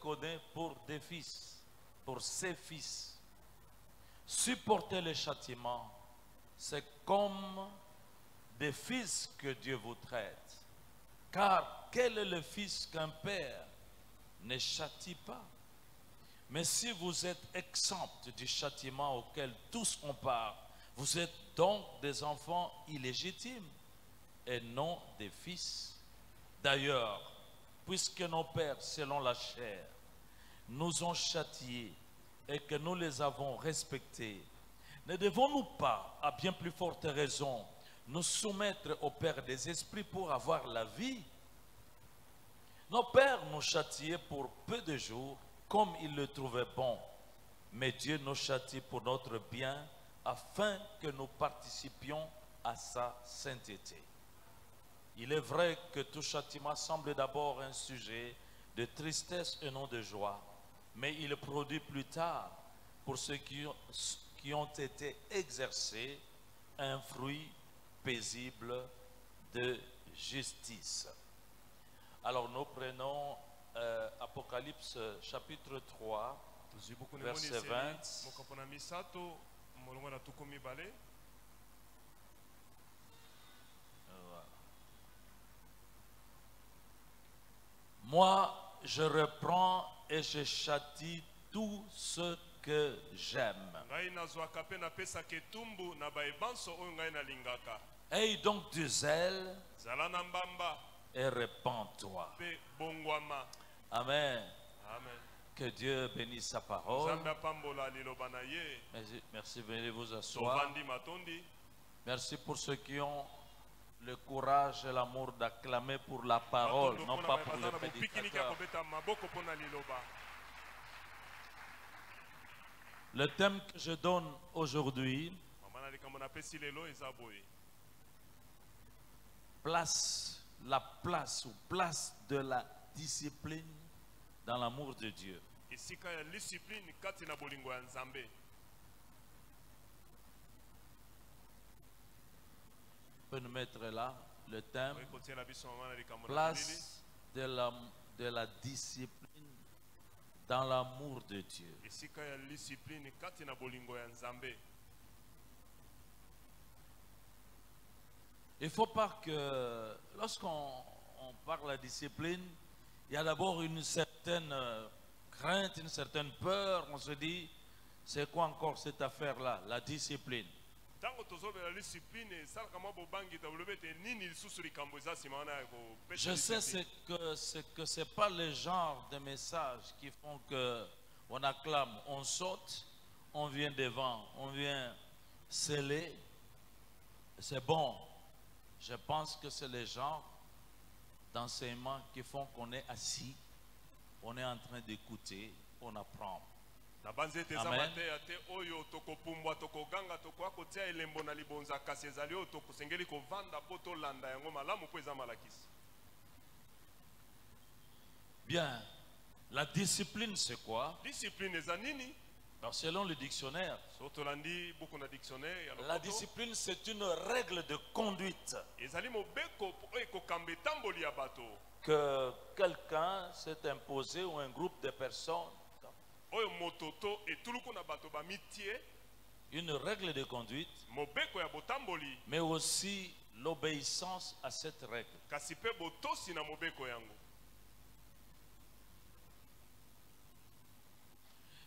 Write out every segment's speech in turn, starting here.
reconnaît pour des fils, pour ses fils. Supporter le châtiment, c'est comme des fils que Dieu vous traite. Car quel est le fils qu'un père ne châtie pas? Mais si vous êtes exempt du châtiment auquel tous ont part, vous êtes donc des enfants illégitimes et non des fils. D'ailleurs, puisque nos pères, selon la chair, nous ont châtiés et que nous les avons respectés, ne devons-nous pas, à bien plus forte raison, nous soumettre au Père des esprits pour avoir la vie? Nos pères nous châtiaient pour peu de jours, comme ils le trouvaient bon. Mais Dieu nous châtie pour notre bien, afin que nous participions à sa sainteté. Il est vrai que tout châtiment semble d'abord un sujet de tristesse et non de joie, mais il produit plus tard, pour ceux qui ont été exercés, un fruit paisible de justice. Alors nous prenons Apocalypse chapitre 3, verset 20. Moi, je reprends et je châtie tout ce que j'aime. Aie donc du zèle et répands-toi. Amen. Que Dieu bénisse sa parole. Merci, veuillez vous asseoir. Merci pour ceux qui ont le courage et l'amour d'acclamer pour la parole, non pas pour le prédicateur. Le thème que je donne aujourd'hui, la place de la discipline dans l'amour de Dieu. On peut nous mettre là le thème, place de la discipline dans l'amour de Dieu. Il ne faut pas que, lorsqu'on parle de la discipline, il y a d'abord une certaine crainte, une certaine peur. On se dit, c'est quoi encore cette affaire-là, la discipline? Je sais que ce n'est pas le genre de message qui font qu'on acclame, on saute, on vient devant, on vient sceller. C'est bon. Je pense que c'est le genre d'enseignement qui font qu'on est assis, on est en train d'écouter, on apprend. Amen. Bien, la discipline c'est quoi? Alors, selon le dictionnaire, la discipline c'est une règle de conduite que quelqu'un s'est imposé ou un groupe de personnes. Une règle de conduite, mais aussi l'obéissance à cette règle.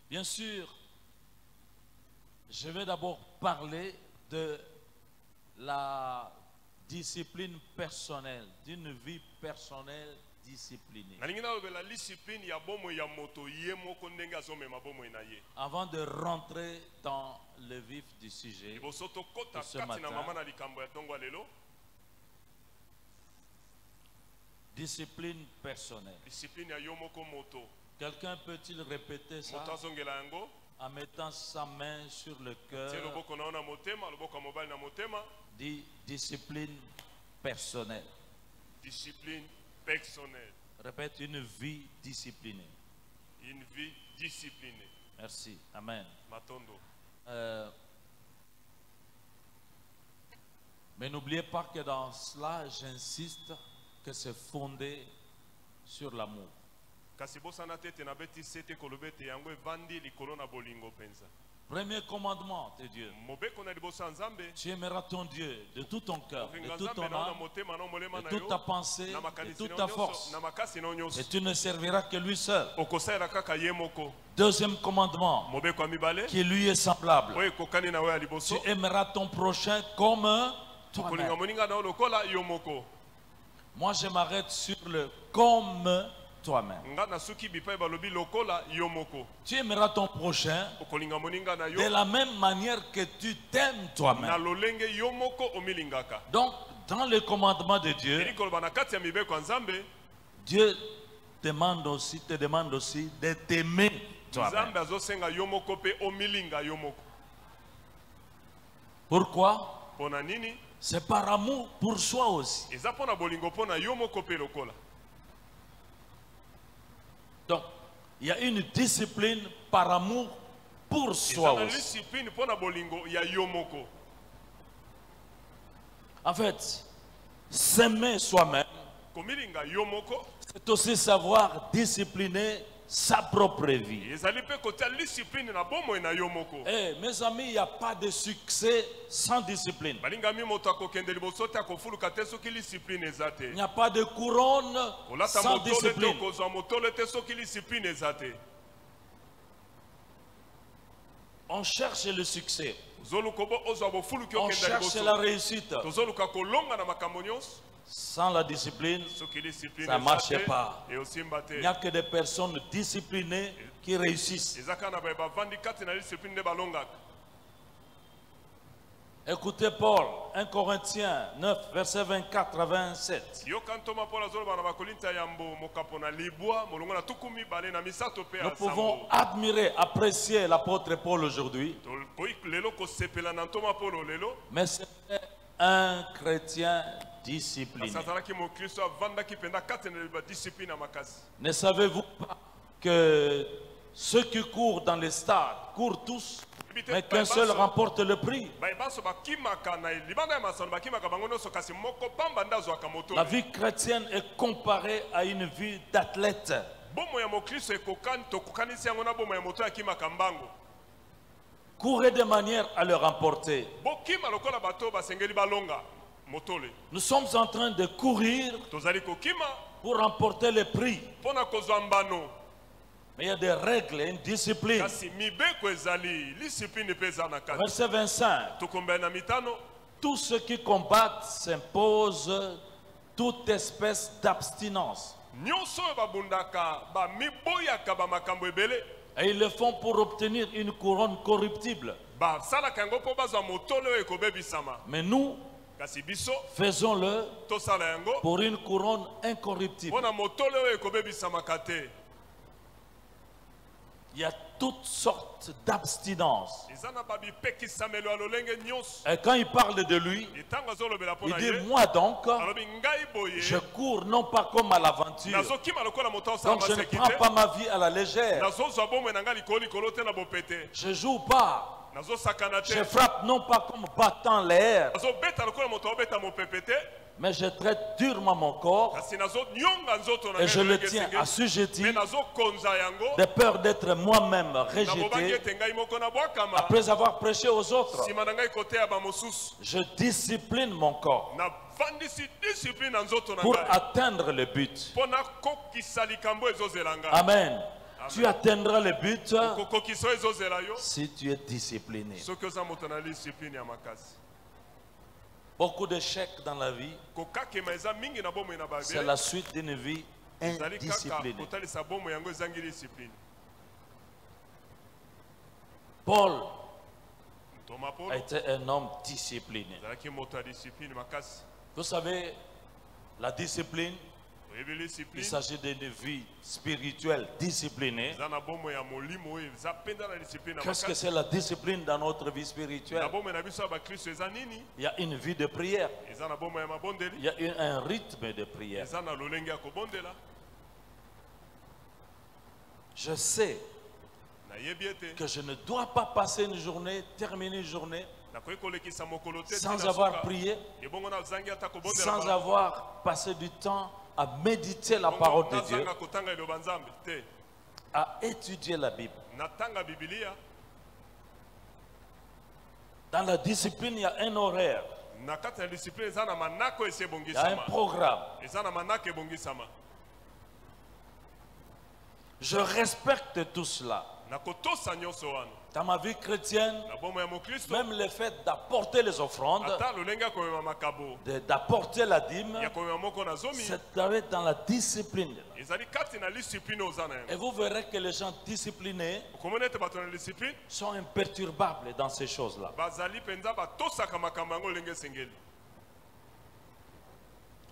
Bien sûr, je vais d'abord parler de la discipline personnelle, d'une vie personnelle disciplinée. Avant de rentrer dans le vif du sujet de ce matin, discipline personnelle. Quelqu'un peut-il répéter ça en mettant sa main sur le cœur? Dit discipline personnelle. Discipline personnelle. Répète, une vie disciplinée. Une vie disciplinée. Merci. Amen. Matondo. Mais n'oubliez pas que dans cela, j'insiste que c'est fondé sur l'amour. kasi bosana te ete nabetisi te koloba ete yango evandi likolo na bolingo mpenza. Premier commandement de Dieu. Mobeko na liboso ya Nzambe, Tu aimeras ton Dieu de tout ton cœur, de olinga toute Nzambe ton na na âme, motema na molema de na toute ta yo, pensée, na de makanisi toute na ta yo force. nyonso, na makasi na yo nyonso. Et tu ne serviras que lui seul. Okosalela kaka ye moko. Deuxième commandement, Mobeko ya mibale, qui lui est semblable. oyo ekokani na yo ya Tu liboso, aimeras ton prochain comme kolinga toi-même. moninga na yo lokola yo moko. Moi, je m'arrête sur le comme toi-même. Nga nasuki bipai balobi lokola yo moko. Tu aimeras ton prochain Okolinga moninga na yo de la même manière que tu t'aimes na toi-même. lolenge yo moko omilingaka. Donc, dans le commandement de Dieu, Eli koloba na kati ya mibeko ya Nzambe, Dieu te demande aussi de t'aimer toi-même. Nzambe azosenga yo moko pe omilinga yo moko. Pourquoi? Pona nini? C'est par amour pour soi aussi. Eza pona bolingo pona yo moko pe lokola. Donc, il y a une discipline par amour pour soi Eza na aussi. discipline pona bolingo ya yo moko. En fait, s'aimer soi-même, Komilinga yo moko, c'est aussi savoir discipliner sa propre vie. ezali pe kotia discipline na bomoi na yo moko. Eh, mes amis, il n'y a pas de succès sans discipline. Balingami moto akokende liboso te akofuluka te soki discipline eza te. Il n'y a pas de couronne Kolata sans motole te discipline. okozwa motole te soki discipline eza te. On cherche le succès. Ozoluka ozwa bofuluki On okenda cherche liboso. la réussite. Tozoluka kolonga na makambo nyonso. Sans la discipline, Soki discipline ça eza marche te, pas. e osimba te. il n'y a que des personnes disciplinées qui réussissent. Eza kaka na baye bavandi kati na discipline nde balongaka. Écoutez Paul, 1 Corinthiens 9, versets 24 à 27. Yoka ntoma Paul azoloba na bakolinta yambo mokapo na libwa molongo na tuku mibale na misato pe Nous ya pouvons sambo. admirer, apprécier l'apôtre Paul aujourd'hui, Toyi lelo kosepela na ntoma Paul lelo. mais c'était un chrétien discipliné. Azalaki mokristo avandaki mpenza kati na badiscipline ya makasi. Ne savez-vous pas que ceux qui courent dans les stades courent tous, mais qu'un seul remporte le prix? Baye baso bakimaka na libanda ya masano bakimaka bango nyonso kasi moko pamba nde azwaka moto. La vie chrétienne est comparée à une vie d'athlète. Bomo ya mokristo ekokani tokokanisi yango na bomo ya moto akimaka mbango. Courez de manière à le remporter. Bokima lokola bato basengeli balonga motole. Nous sommes en train de courir Tozali kokima pour remporter le prix. mpona kozwa mbano. Mais il y a des règles et une discipline. Kasi mibeko ezali discipline mpe eza na kati. Verset 25. Tokombela na mitano. Tous ceux qui combattent s'imposent toute espèce d'abstinence. Nyonso oyo babundaka bamiboyaka bamakambo ebele. Et ils le font pour obtenir une couronne corruptible. Basalaka yango mpo bazwa motole oyo ekobebisama. Mais nous, Kasi biso faisons-le tosala yango pour une couronne incorruptible. mpona motole oyo ekobebisamaka te. Il y a toutes sortes d'abstinence. Eza na babipekisamelo ya lolenge nyonso. Et quand il parle de lui, Ntango azolobela mpo il na dit, ye moi donc, alobi ngai boye je cours non pas comme à l'aventure. nazokima lokola moto asala Donc je ne maseki prends te. pas ma vie à la légère. Nazozwa bomoi na ngai likolo likolo te na bopete. Je joue pas. Nazosakana te. Je frappe non pas comme battant l'air, Nazobeta lokola moto abeta mopepe te. mais je traite durement mon corps Kasi nazonyonga nzoto na et ngai je le ndenge tiens esengeli. assujetti Me nazokonza yango de peur d'être moi-même nabobangi rejeté ete ngai moko nabwakama après avoir prêché aux autres. nsima na ngai koteya bamosusu. Je discipline mon corps Navandisi discipline na nzoto na pour ngai atteindre le but. mpo nakokisa likambo ezozela ngai. Amen. Tu atteindras le but kokokisa oyo ezozela yo si tu es discipliné. soki oza moto na discipline ya makasi. Beaucoup d'échecs dans la vie, Kokakema eza mingi na bomoi na c'est babele la suite d'une vie ezali kaka indisciplinée. kotalisa bomoi yango ezangi discipline. Paul Thomas a Paul été un homme discipliné. ezalaki moto ya discipline makasi. Vous savez, la discipline, Oyebi il discipline s'agit d'une vie spirituelle disciplinée. eza na bomoi ya molimo oyo eza mpenza na discipline na Qu'est-ce que makasi. c'est la discipline dans notre vie Na spirituelle? bomoi na biso ya bakristo eza nini? Il y a une vie de prière, Eza na bomoi ya il mabondeli, y a un rythme de prière. eza na lolenge ya kobondela. Je sais Nayebi ete que je ne dois pas passer une journée, terminer une journée, nakoki kolekisa mokolo te sans tina avoir suka. prié, Ebongo nazangi ata sans kobondela avoir passé du temps à méditer la parole de Dieu, nazanga kotanga liloba nzambe te à étudier la Bible. natanga bibilia. Dans la discipline, il y a un horaire, Na kati na discipline eza na manako esi il y a un ebongisama, programme. eza na manako ebongisama. Je respecte tout cela. Na kotosa nyonso wana Dans ma vie chrétienne, na bomoi ya mokristo, même le fait d'apporter les offrandes, ata lolenge ya komema makabo d'apporter la dîme, ya komema moko na zomi, c'est dans la discipline. ezali kati na discipline oza na Et yango. vous verrez que les gens disciplinés Okomona ete bato na discipline sont imperturbables dans ces choses-là. bazali mpenza batosaka makambo yango lenge esengeli.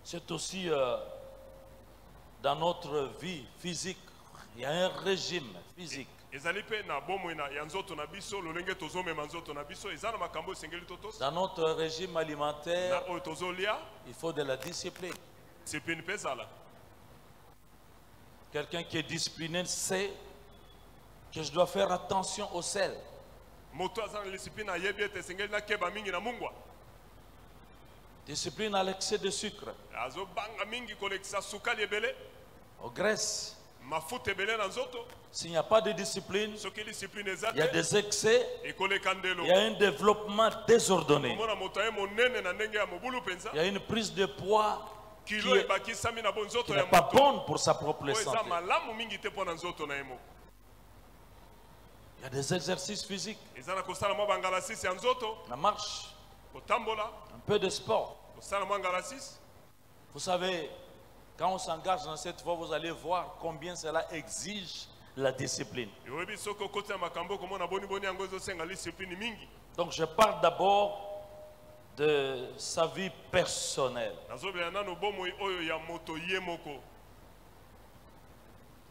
C'est aussi dans notre vie physique, il y a un régime physique. Ezali pe na bomoi ya nzoto na biso lolenge tozomema nzoto na biso eza na makambo esengeli totosa. Dans notre régime alimentaire, Na oyo tozolia il faut de la discipline. discipline mpe ezala. Quelqu'un qui est discipliné sait que je dois faire attention au sel. Moto aza na discipline ayebi ete esengeli nakeba mingi na mungwa, Discipline à l'excès de sucre, azobanga mingi kolekisa sukali ebele, aux graisses. mafuta ebele na nzoto. S'il n'y a pas de discipline, Soki discipline eza il y a te des excès, ekoleka ndelo. il y a un développement désordonné. Omona moto aye monene na ndenge ya mobulu penza, Il y a une prise de poids qui kilo est- ebakisami na bo nzoto qui ya n'est pas moto bonne pour sa propre oyo eza santé. malamu mingi te mpo na nzoto na ye moko. Il y a des exercices physiques, Eza na kosala mwa bangalasisi ya nzoto, la marche, kotambola, un peu de sport. kosala mwa ngalasisi. Vous savez, quand on s'engage dans cette voie, vous allez voir combien cela exige la discipline. Oyebi soki okoti na makambo okomona boni yango ezosenga discipline mingi. Donc je parle d'abord de sa vie personnelle. Nazobela nano bomoi oyo ya moto ye moko.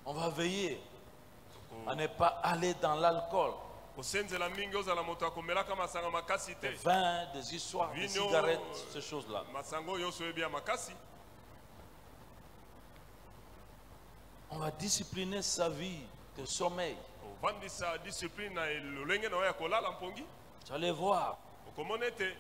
On va veiller à ne pas aller dans l'alcool, Kosenzela mingi ozala moto akomelaka masanga makasi des te. vins, des histoires, des Vino, cigarettes, ces choses-là. Masango nyonso oyebi ya makasi. On va discipliner sa vie de sommeil. Ovandisa discipline na lolenge na oyo ya kolala mpongi. Vous allez voir Okomona ete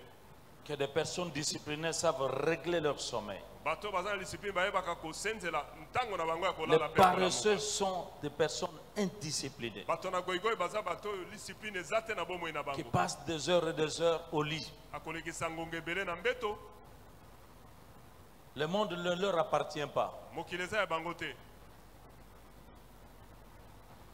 que des personnes disciplinées savent régler leur sommeil. bato baza na discipline bayebaka kosenzela ntango na bango ya Les kolala pe. paresseux sont des personnes indisciplinées Bato na goigoyi baza bato oyo discipline eza te na bomoi na qui bango. passent des heures et des heures au lit. Akolekisa ngonga ebele na mbeto, Le monde ne leur appartient pas. mokili eza ya bango te.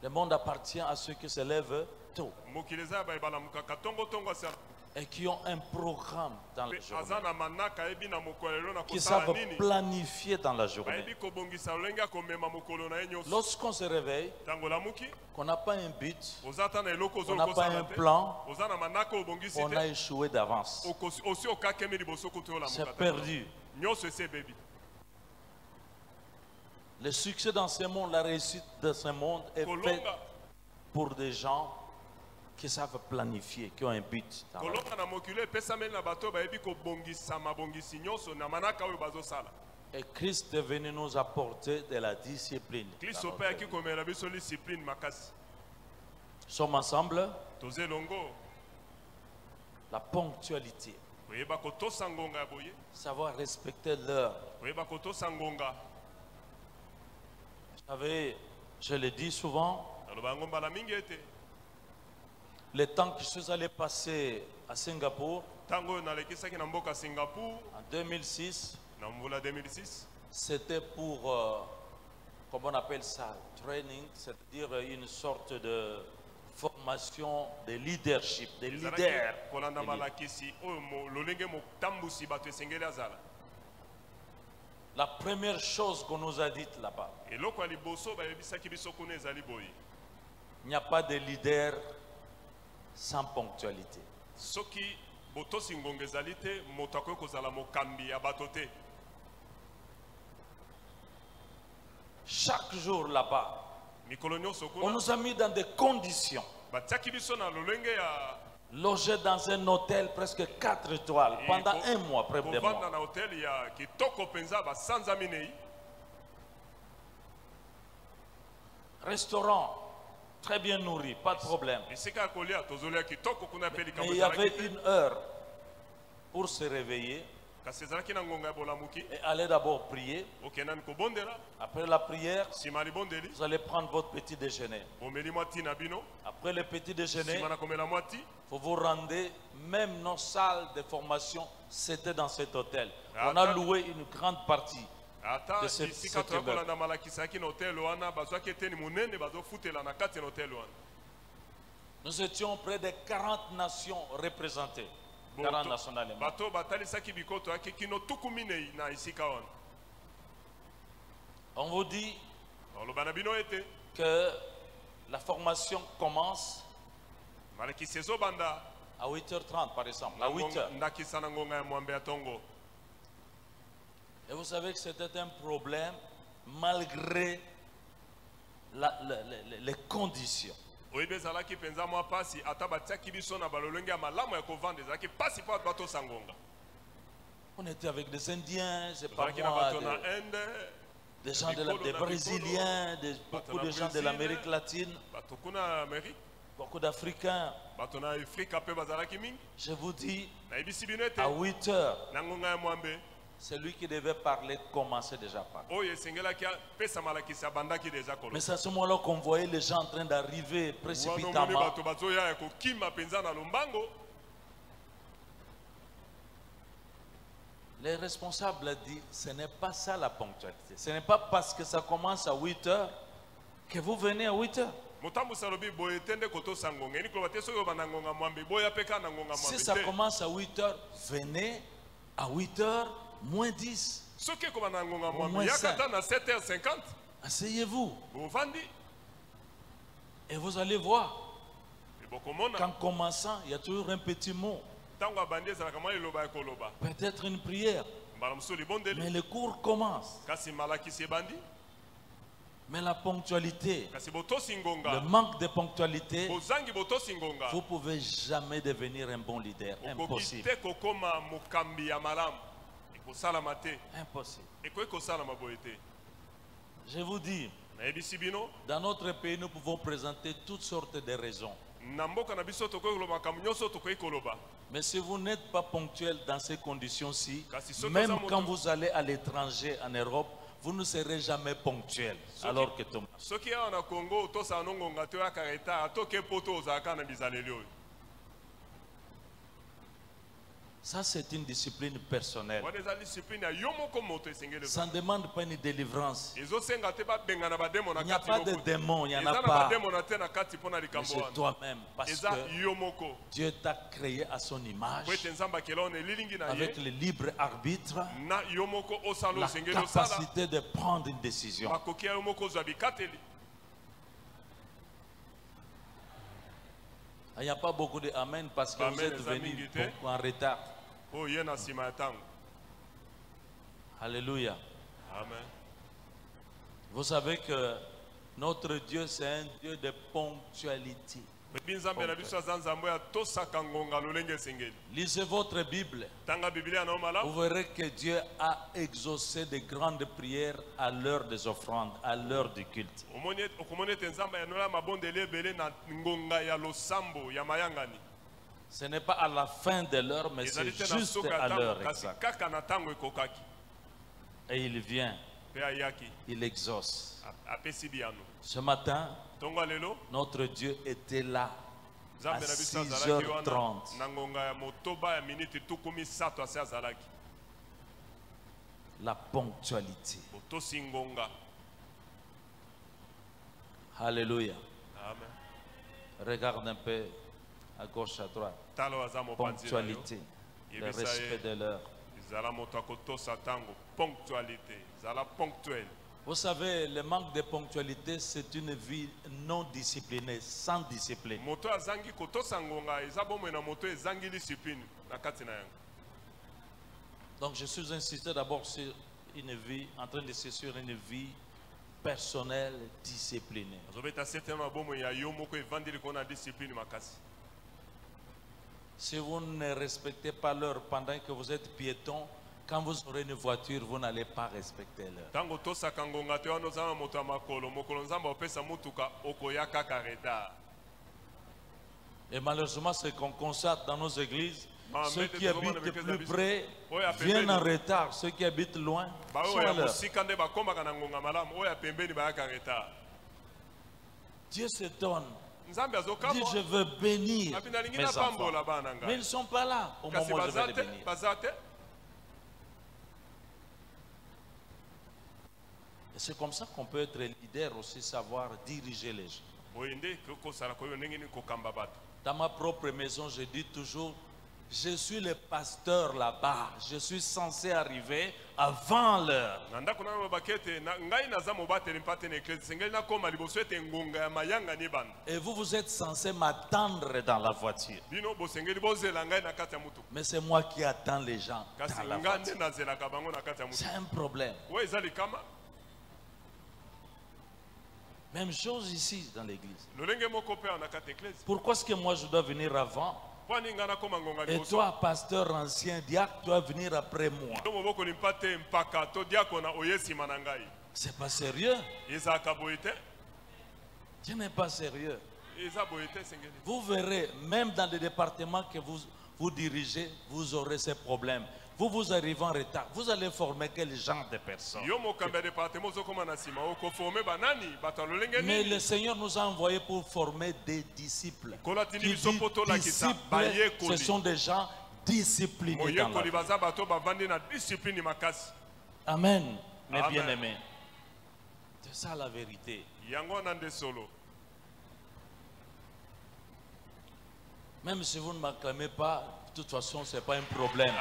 Le monde appartient à ceux qui se lèvent tôt Mokili eza ya baebalamukaka tongo asala. et qui ont un programme dans la Pe journée, aza na manaka ayebi na mokolo lelo na qui kosala savent nini. planifier dans la journée. Bayebi kobongisa lolenge ya komema mokolo na ye nyonso. Lorsqu'on se réveille, Ntango lamuki qu'on n'a pas un but, oza ata na eloko on n'a pas un ozokosala te. plan, Oza na manaka obongisi on a te. échoué d'avance. Osi okakemi liboso kutu olamuka C'est te. perdu. Nyonso esi ebebi. Le succès dans ce monde, la réussite de ce monde est faite Kolonga pour des gens qui savent planifier, qui ont un but dans la vie. kolonga na mokili epesameli na bato oyo bayebi kobongisa mabongisi nyonso na manaka oyo bazosala. Et Christ est venu nous apporter de la discipline. dans Kristo notre mpe ayaki vie. komela biso discipline makasi. Nous sommes ensemble. Toza elongo La ponctualité, koyeba kotosa ngonga ya boye, savoir respecter l'heure. koyeba kotosa ngonga. Vous savez, je le dis souvent, Naloba yango mbala mingi ete le temps que je suis allé passer à Singapour ntango oyo nalekisaki na mboka Singapour en 2006, na mvula 2006 c'était pour, comment on appelle ça, training, c'est-à-dire une sorte de formation de leadership, de ezalaki leader. kolanda malakisi oyo lolenge motambusi bato esengeli azala. La première chose qu'on nous a dite là-bas, Eloko ya liboso bayebisaki biso kuna ezali boye. il n'y a pas de leader sans ponctualité. Soki botosi ngonga ezali te, moto akoki kozala mokambi ya bato te. Chaque jour là-bas, Mikolo nyonso on kuna nous a mis dans des conditions. batiaki biso na lolenge ya Logé dans un hôtel presque 4 étoiles pendant un mois, près de kovanda mois. na hotel ya kitoko penza basanza minei. Restaurant, très bien nourri, pas de problème. Esika ya kolia tozolia kitoko kuna pe Mais likambo il y avait ezalaki te. une heure pour se réveiller kasi ezalaki na ngonga ya bolamuki Et allez d'abord prier. okendani kobondela Après la prière, nsima ya libondeli vous allez prendre votre petit déjeuner. bomeli mwa ti na bino Après le petit déjeuner, nsima na komela mwa ti vous vous rendez, même nos salles de formation, c'était dans cet hôtel. Ah, On a ça- loué une grande partie. ata De cette- esika cette toya kolanda malakisaki na hotel wana bazwaki eteni monene bazofutela na kati ya na hotel wana Nous étions près de 40 nations représentées. Bon, 40 to- nationalement. bato batalisaki bikoto yaki kino tuku minei na esika wana On vous dit oloba na bino ete que la formation commence malakisi ezobanda à 8h30 par exemple, à 8h. ndakisa na ngonga ya mwambe ya tongo Et vous savez que c'était un problème malgré les conditions. oyebi ezalaki mpenza mwa pasi ata batiaki biso na balolenge ya malamu ya kovanda ezalaki pasi mpo bato batosa ngonga On était avec des Indiens, c'est pas ozalaki na moi, bato na inde des gens des Brésiliens, beaucoup de gens de l'Amérique latine, bato kuna amérique beaucoup d'Africains. bato na afrika mpe bazalaki mingi Je vous dis, nayebisi bino ete à 8h, na ngonga ya mwambe celui qui devait parler commençait déjà à parler. oyo esengelaki apesa malakisi abandaki deja koloba Mais c'est à ce moment-là qu'on voyait les gens en train d'arriver wana omoni précipitamment. bato bazoya ya kokima mpenza na lombango Les responsables ont dit, ce n'est pas ça la ponctualité. Ce n'est pas parce que ça commence à 8h que vous venez à 8h. motambusi alobi boye te nde kotosa ngonga eni koloba te soki obanda ngonga mwambe boya mpe kaka na ngonga Si mwambe ça te commence à 8h, venez à 8h moins 10. soki ekobanda na ngonga Au mwambe moins yaka ça. ata na 7h50 Asseyez-vous bovandi et vous allez voir. ebokomona Qu'en commençant, il y a toujours un petit mot, ntango abandi ezalaka mwa liloba ya koloba peut-être une prière. mbala mosusu Mais libondeli le cours commence. kasi malakisi ebandi Mais la ponctualité, kasi botosi le ngonga manque de ponctualité, bozangi botosi ngonga vous ne pouvez jamais devenir un bon leader. okoki Impossible. te kokoma mokambi ya malamu ekosalama te Impossible. ekoki kosalama boye te Je vous dis, nayebisi bino dans notre pays, nous pouvons présenter toutes sortes de raisons. na mboka na biso tokoki koloba makambo nyonso tokoki koloba Mais si vous n'êtes pas ponctuel dans ces conditions-ci, Kasi soki même oza moto- quand vous allez à l'étranger, en Europe, vous ne serez jamais ponctuel. Alors que Thomas. soki awa na congo otosala no ngonga te oyaka retard atoke poto ozalaka na bizaleli oyo Ça, c'est une discipline personnelle. wana eza discipline ya yo moko moto esengeli Ça ne demande pas une délivrance. ezosenga te babengana bademo na Il n'y a kati pas de moko te. démon, il n'y en eza a na pas. bademo na te na kati mpo na Mais likambo c'est wana toi-même. Parce eza que yo moko Dieu t'a créé à son image, po ete nzambe akela ona elilingi na avec ye le libre arbitre, na yo moko osala oyo la osengeli osala capacité de prendre une décision. makoki ya yo moko ozwa bikateli Il n'y a pas beaucoup de Amen parce que vous Amen, êtes les amis, venus guité. beaucoup en retard. oyo ye na nsima ya ntango Alléluia. amen Vous savez que notre Dieu, c'est un Dieu de ponctualité. oyebi nzambe na biso aza nzambe oyo atosaka ngonga lolenge esengeli Lisez votre Bible. tanga biblia na yo Vous malamu verrez que Dieu a exaucé de grandes prières à l'heure des offrandes, à l'heure du culte. okomoni ete nzambe ayanola mabondeli ebele na ngonga ya losambo ya mayangani Ce n'est pas à la fin de l'heure, mais c'est ezali te na juste suka ya à l'heure ntango kasi exacte. kaka na ntango ekokaki Et il vient, mpe ayaki il exauce. apesi biyano Ce matin, ntongo ya lelo notre Dieu était là à nzambe na biso azalaki wana 6h30. na ngonga ya motoba ya miniti tuku misato ase azalaki La ponctualité. botosi ngonga Alléluia. amen Regarde un peu à gauche, à droite. tala oyo aza mopanzi na yo Ponctualité. Le yebisa respect ye de l'heure. ezala moto akotosa ntango ponctualité ezala ponctuel Vous savez, le manque de ponctualité, c'est une vie non disciplinée, sans discipline. moto azangi kotosa ngonga eza bomoi na moto ezangi discipline na kati na yango Donc je suis insisté d'abord sur une vie, en train de se sur une vie personnelle, disciplinée. azobeta seteno na bomoi ya yo moko evandeli kona discipline makasi Si vous ne respectez pas l'heure pendant que vous êtes piéton, quand vous aurez une voiture, vous n'allez pas respecter l'heure. ntango tosaka ngonga te wana oza na moto ya makolo mokolo nzambe opesa mutuka okoya kaka retard Et malheureusement, ce qu'on constate dans nos églises, Ceux qui habitent plus près viennent en retard. Ceux qui habitent loin sont à l'heure. Dieu s'étonne. Dit, je veux bénir mes enfants. Mais ils ne sont pas là au moment où je vais les bénir. Et c'est comme ça qu'on peut être leader aussi, savoir diriger les gens. Dans ma propre maison, je dis toujours, je suis le pasteur là-bas. Je suis censé arriver avant l'heure. Et vous, vous êtes censé m'attendre dans la voiture. Mais c'est moi qui attends les gens dans la voiture. C'est un problème. Même chose ici dans l'église. Pourquoi est-ce que moi je dois venir avant? Et toi, pasteur ancien, diacre, tu dois venir après moi. C'est pas sérieux. Tu n'es pas sérieux. Vous verrez, même dans les départements que vous dirigez, vous aurez ces problèmes. Vous arrivez en retard. Vous allez former quel genre de personnes? Mais le Seigneur nous a envoyés pour former des disciples. Qui dit disciples, ce sont des gens disciplinés dans la vie. Amen, mes bien-aimés. C'est ça la vérité. Même si vous ne m'acclamez pas, de toute façon, ce n'est pas un problème.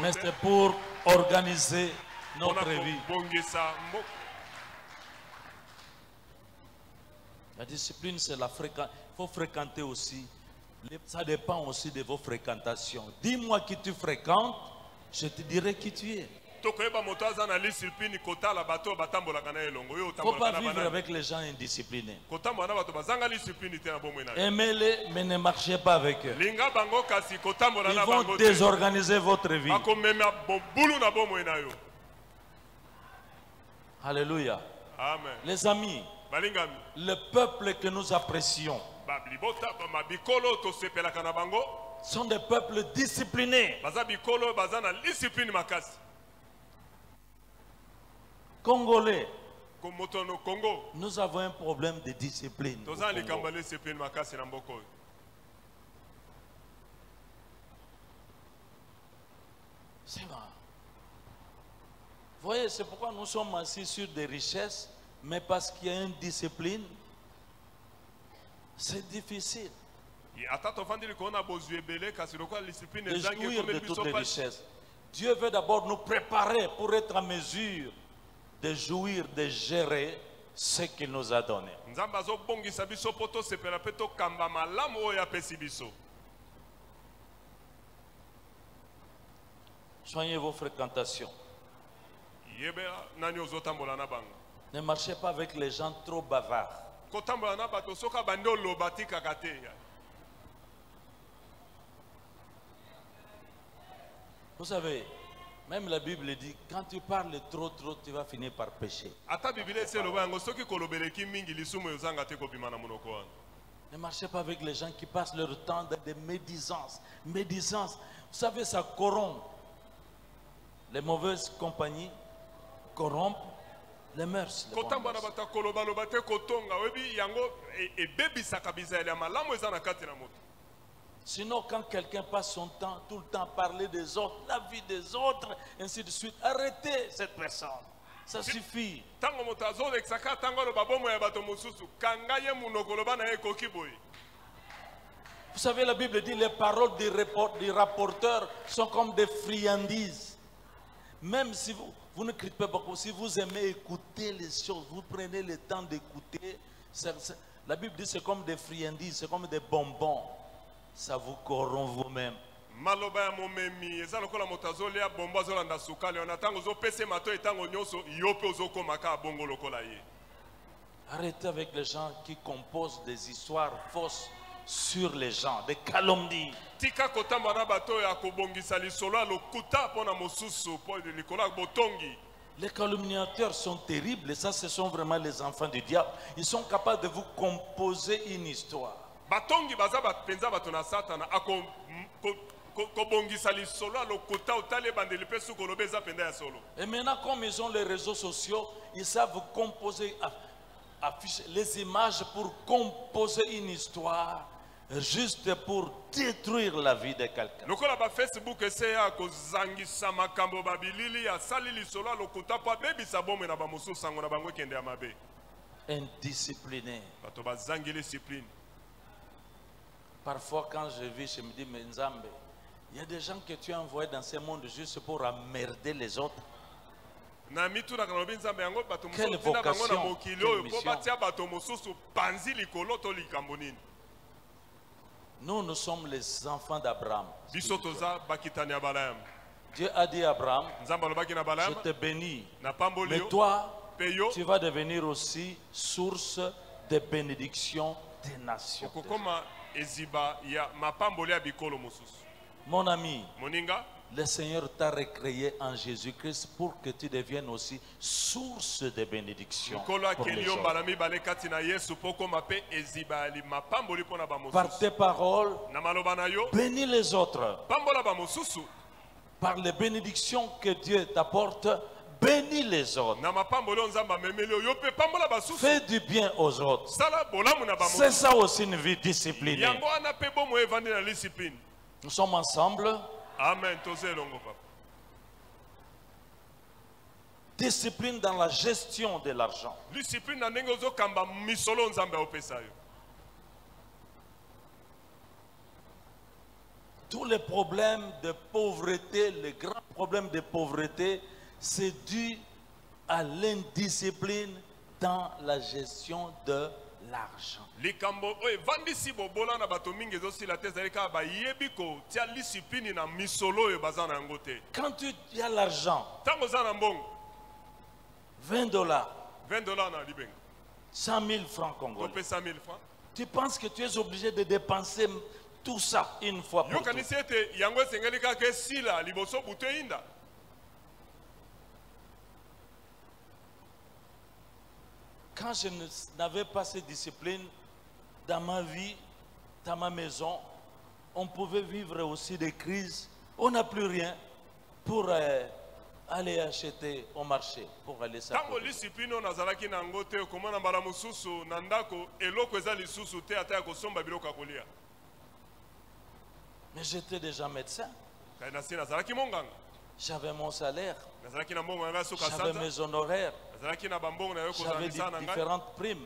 Mais c'est pour organiser notre vie. La discipline, c'est la fréquence. Il faut fréquenter aussi. Ça dépend aussi de vos fréquentations. Dis-moi qui tu fréquentes, je te dirai qui tu es. Il ne faut pas vivre avec les gens indisciplinés. Aimez-les, mais ne marchez pas avec eux. Ils vont désorganiser votre vie. Alléluia. Amen. Les amis, le peuple que nous apprécions sont des peuples disciplinés. Congolais, nous avons un problème de discipline. C'est vrai. Vous voyez, c'est pourquoi nous sommes assis sur des richesses, mais parce qu'il y a une discipline, c'est difficile de jouir de toutes les richesses. Dieu veut d'abord nous préparer pour être en mesure de jouir, de gérer ce qu'il nous a donné. Soignez vos fréquentations. Ne marchez pas avec les gens trop bavards. Vous savez, même la Bible dit, quand tu parles trop, tu vas finir par pécher. Ne marchez pas avec les gens qui passent leur temps dans des médisances. Médisance, vous savez, ça corrompt. Les mauvaises compagnies corrompent les mœurs. Sinon, quand quelqu'un passe son temps, tout le temps à parler des autres, la vie des autres, ainsi de suite, arrêtez cette personne. Ça suffit. Vous savez, la Bible dit les paroles du rapporteur sont comme des friandises. Même si vous ne criez pas beaucoup, si vous aimez écouter les choses, vous prenez le temps d'écouter. La Bible dit c'est comme des friandises, c'est comme des bonbons. Ça vous corrompt vous-même. Arrêtez avec les gens qui composent des histoires fausses sur les gens, des calomnies. Les calomniateurs sont terribles et ça, ce sont vraiment les enfants du diable. Ils sont capables de vous composer une histoire. batongi baza penza bato na satana ako kobongisa lisolo lokota otale bandeli pe suko lobeza penda ya solo. Et maintenant, comme ils ont les réseaux sociaux, ils savent composer, afficher les images pour composer une histoire juste pour détruire la vie de quelqu'un. Lokola ba Facebook eseya kozangisa makambo babilili ya sali lisolo lokota pa bebisa bomwe na ba mususu sango na bango kende ya mabe. Indiscipliné. Bato bazangi discipline. Parfois, quand je vis, je me dis, mais Nzambe, il y a des gens que tu as envoyés dans ce monde juste pour emmerder les autres. Quelle vocation, quelle mission. Nous sommes les enfants d'Abraham. Dieu a dit à Abraham, je te bénis, mais toi, tu vas devenir aussi source de bénédiction des nations. Mon ami, le Seigneur t'a recréé en Jésus-Christ pour que tu deviennes aussi source de bénédiction pour les autres. Par tes paroles, bénis les autres. Par les bénédictions que Dieu t'apporte, bénis les autres. Fais du bien aux autres. C'est ça aussi une vie disciplinée. Nous sommes ensemble. Amen. Discipline dans la gestion de l'argent. Tous les problèmes de pauvreté, les grands problèmes de pauvreté, c'est dû à l'indiscipline dans la gestion de l'argent. Quand tu as l'argent, 20 dollars, 100 000 francs congolais, tu penses que tu es obligé de dépenser tout ça une fois pour toutes. Quand je n'avais pas cette discipline dans ma vie, dans ma maison, on pouvait vivre aussi des crises. On n'a plus rien pour aller acheter au marché, pour aller s'approvisionner. Mais j'étais déjà médecin. J'avais mon salaire. J'avais mes honoraires. J'avais différentes primes.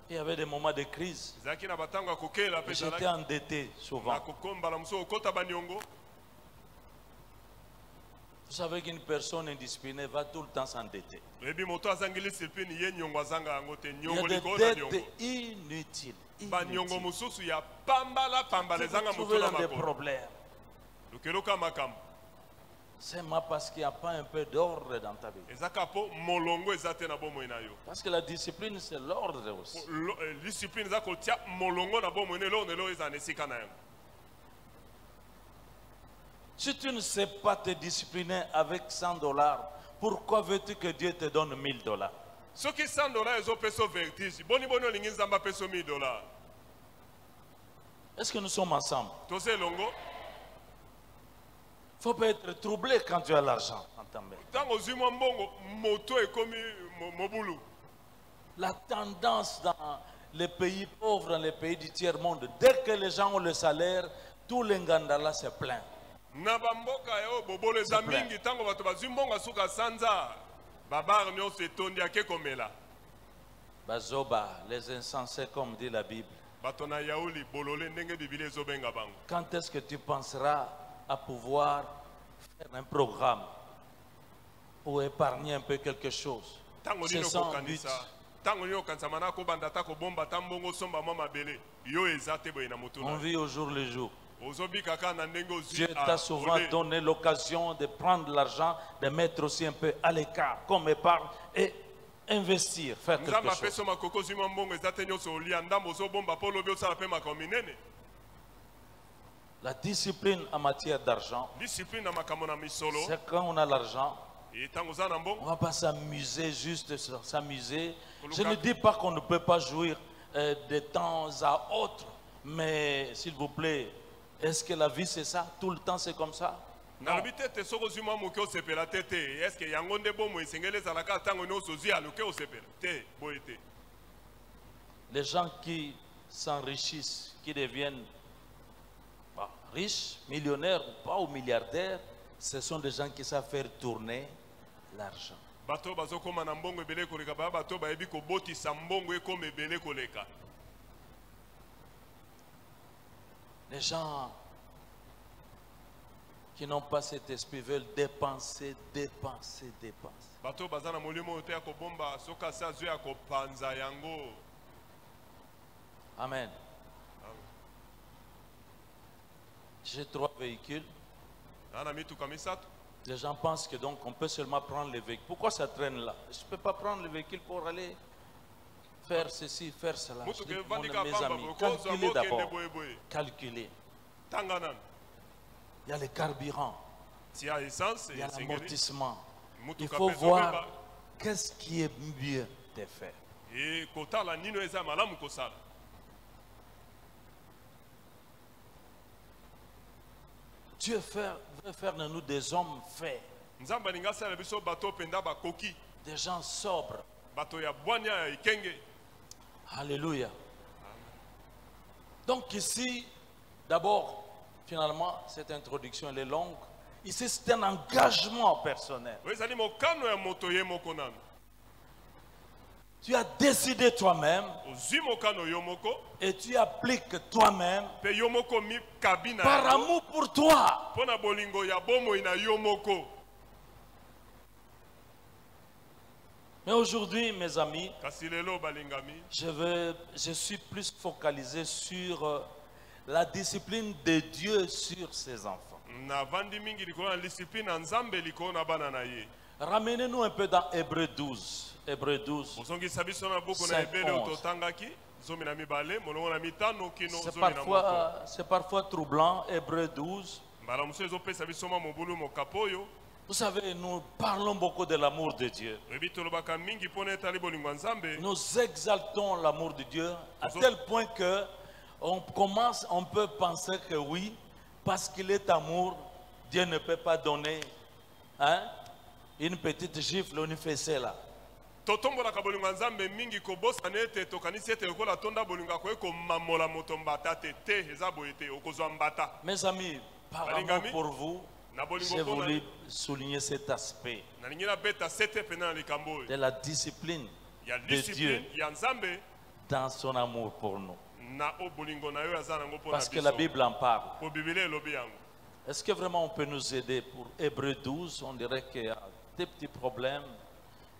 Il y avait des moments de crise. J'étais endetté souvent. Vous savez qu'une personne indisciplinée va tout le temps s'endetter. Il y a des dettes inutiles. Qui vous trouvez dans des problèmes. C'est parce qu'il n'y a pas un peu d'ordre dans ta vie. Parce que la discipline, c'est l'ordre aussi. Si tu ne sais pas te discipliner avec 100 dollars, pourquoi veux-tu que Dieu te donne 1000 dollars? Est-ce que nous sommes ensemble? Il ne faut pas être troublé quand tu as l'argent en ta main. La tendance dans les pays pauvres, dans les pays du tiers-monde, dès que les gens ont le salaire, tout le ngandala se plaint. Bazoba, les insensés comme dit la Bible. Quand est-ce que tu penseras à pouvoir faire un programme pour épargner un peu quelque chose? C'est sans but. On vit au jour le jour. Dieu t'a souvent donné l'occasion de prendre l'argent, de mettre aussi un peu à l'écart comme épargne et investir, faire quelque chose. La discipline en matière d'argent, c'est quand on a l'argent, on ne va pas s'amuser, juste s'amuser. Je ne dis pas qu'on ne peut pas jouir de temps à autre. Mais s'il vous plaît, est-ce que la vie c'est ça? Tout le temps c'est comme ça? Non. nalobi te te soki ozwi mwa moke osepela te te eske yango nde bomo esengeli ezalaka ntango nyonso ozwi aluke osepela te boye te. Les gens qui s'enrichissent, qui deviennent riches, millionnaires ou pas, ou milliardaires, ce sont des gens qui savent faire tourner l'argent. Bato bazokoma na mbongo ebele koleka ba bato bayebi kobotisa mbongo ekoma ebele koleka. Les gens qui n'ont pas cet esprit veulent dépenser, dépenser, dépenser. Bato baza na molimo oyo te ya kobomba soki asi azwi ya kopanza yango. Amen. J'ai 3 véhicules. Ana mituka misato. Les gens pensent que donc on peut seulement prendre les véhicules. Pourquoi ça traîne là? Je ne peux pas prendre le véhicule pour aller faire ceci, faire cela. Je dis, mes amis, calculez d'abord. Calculez. Tanganan. Il y a le carburant. Il y a essence, il y a l'amortissement. Il Il faut voir qu'est-ce qui est mieux de faire. Et kotala nino eza malamu kosala. Dieu veut faire de nous des hommes faits, Nzamba linga sala biso bato penda ba koki. des gens sobres. Bato ya bwanya ya ikenge. Alléluia. Donc ici, d'abord, finalement, cette introduction elle est longue. Ici, c'est un engagement personnel. Wezali mokano ya moto ye moko nanu. Tu as décidé toi-même Ozwi mokano yo moko et tu appliques toi-même pe yo moko mi kabina. par amour pour toi. Pona bolingo ya bomo ina yo moko. Mais aujourd'hui, mes amis, Kasi lelo balingami. je suis plus focalisé sur la discipline de Dieu sur ses enfants. Na vandi mingi likona discipline na Nzambe likona bana na ye. Ramenez-nous un peu dans Hébreux 12. Hébreux 12. Ozongi sabiso na buku na 5, ebele 11. ototangaki. Zomi na mibale, molongo na mitano kino zomi na moko. C'est parfois troublant, Hébreux 12. Mbala muso ezopesa biso ma mobulu mokapoyo. Vous savez, nous parlons beaucoup de l'amour de Dieu. Ebi tolobaka mingi pona etali bolingo ya Nzambe. Nous exaltons l'amour de Dieu à tel point que on peut penser que oui, parce qu'il est amour, Dieu ne peut pas donner une petite gifle ou une fessée là. Totombolaka bolingo ya Nzambe mingi kobosana ete tokanisi ete lokola tonda bolingo ya koye komamola moto mbata te te eza boye te okozwa mbata. Mes amis, par amour pour vous, j'ai voulu souligner cet aspect nalingi nabeta sete pena na likambo oyo de la discipline ya de Dieu discipline ya Nzambe dans son amour pour nous. na o bolingo na yo aza nango mpona Parce que la biso. Bible en parle. Po Biblia elobi yango. Est-ce que vraiment on peut nous aider pour Hébreux 12? On dirait qu'il y a des petits problèmes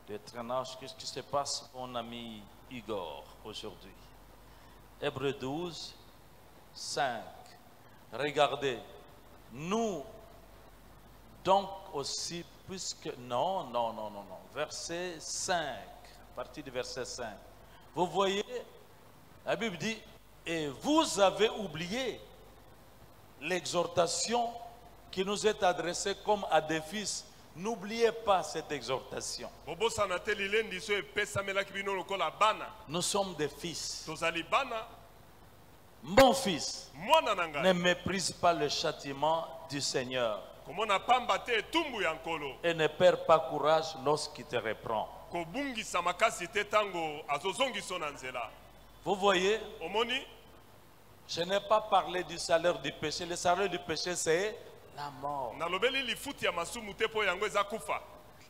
de traînage. Qu'est-ce qui se passe, mon ami Igor, aujourd'hui? Hébreux 12, 5. Regardez, nous, donc aussi, puisque... Non. Verset 5, à partir du verset 5. Vous voyez, la Bible dit, et vous avez oublié l'exhortation qui nous est adressée comme à des fils. N'oubliez pas cette exhortation. Bobosana te lilendi so epesamelaki bino lokola bana. Nous sommes des fils. Tozali bana. Mon fils, Mwana na ne ngai. méprise pas le châtiment du Seigneur Komona pamba te etumbu ya nkolo. et ne perds pas courage lorsqu'il te reprend. Kobungisa makasi te tango azozongiso na nzela. Vous voyez, Omoni je n'ai pas parlé du salaire du péché. Le salaire du péché, c'est la mort. nalobeli lifuti ya masumu te po yango eza kufa.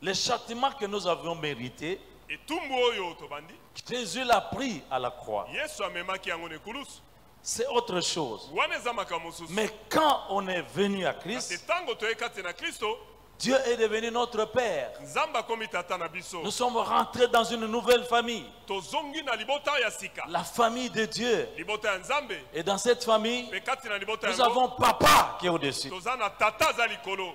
Le châtiment que nous avions mérité, Etumbu oyo tobandi. Jésus l'a pris à la croix. Yesu amemaki yango na ekulusu. C'est autre chose. Wana eza makambo mosusu. Mais quand on est venu à Kasi Christ, tango toye kati na Kristo, Dieu est devenu notre Père. Nzambe akomi tata na biso. Nous sommes rentrés dans une nouvelle famille, Tozongi na libota ya sika. la famille de Dieu. Libota ya Nzambe. Et dans cette famille, Pe kati na libota nous yango, avons papa qui est au-dessus. toza na tata aza likolo.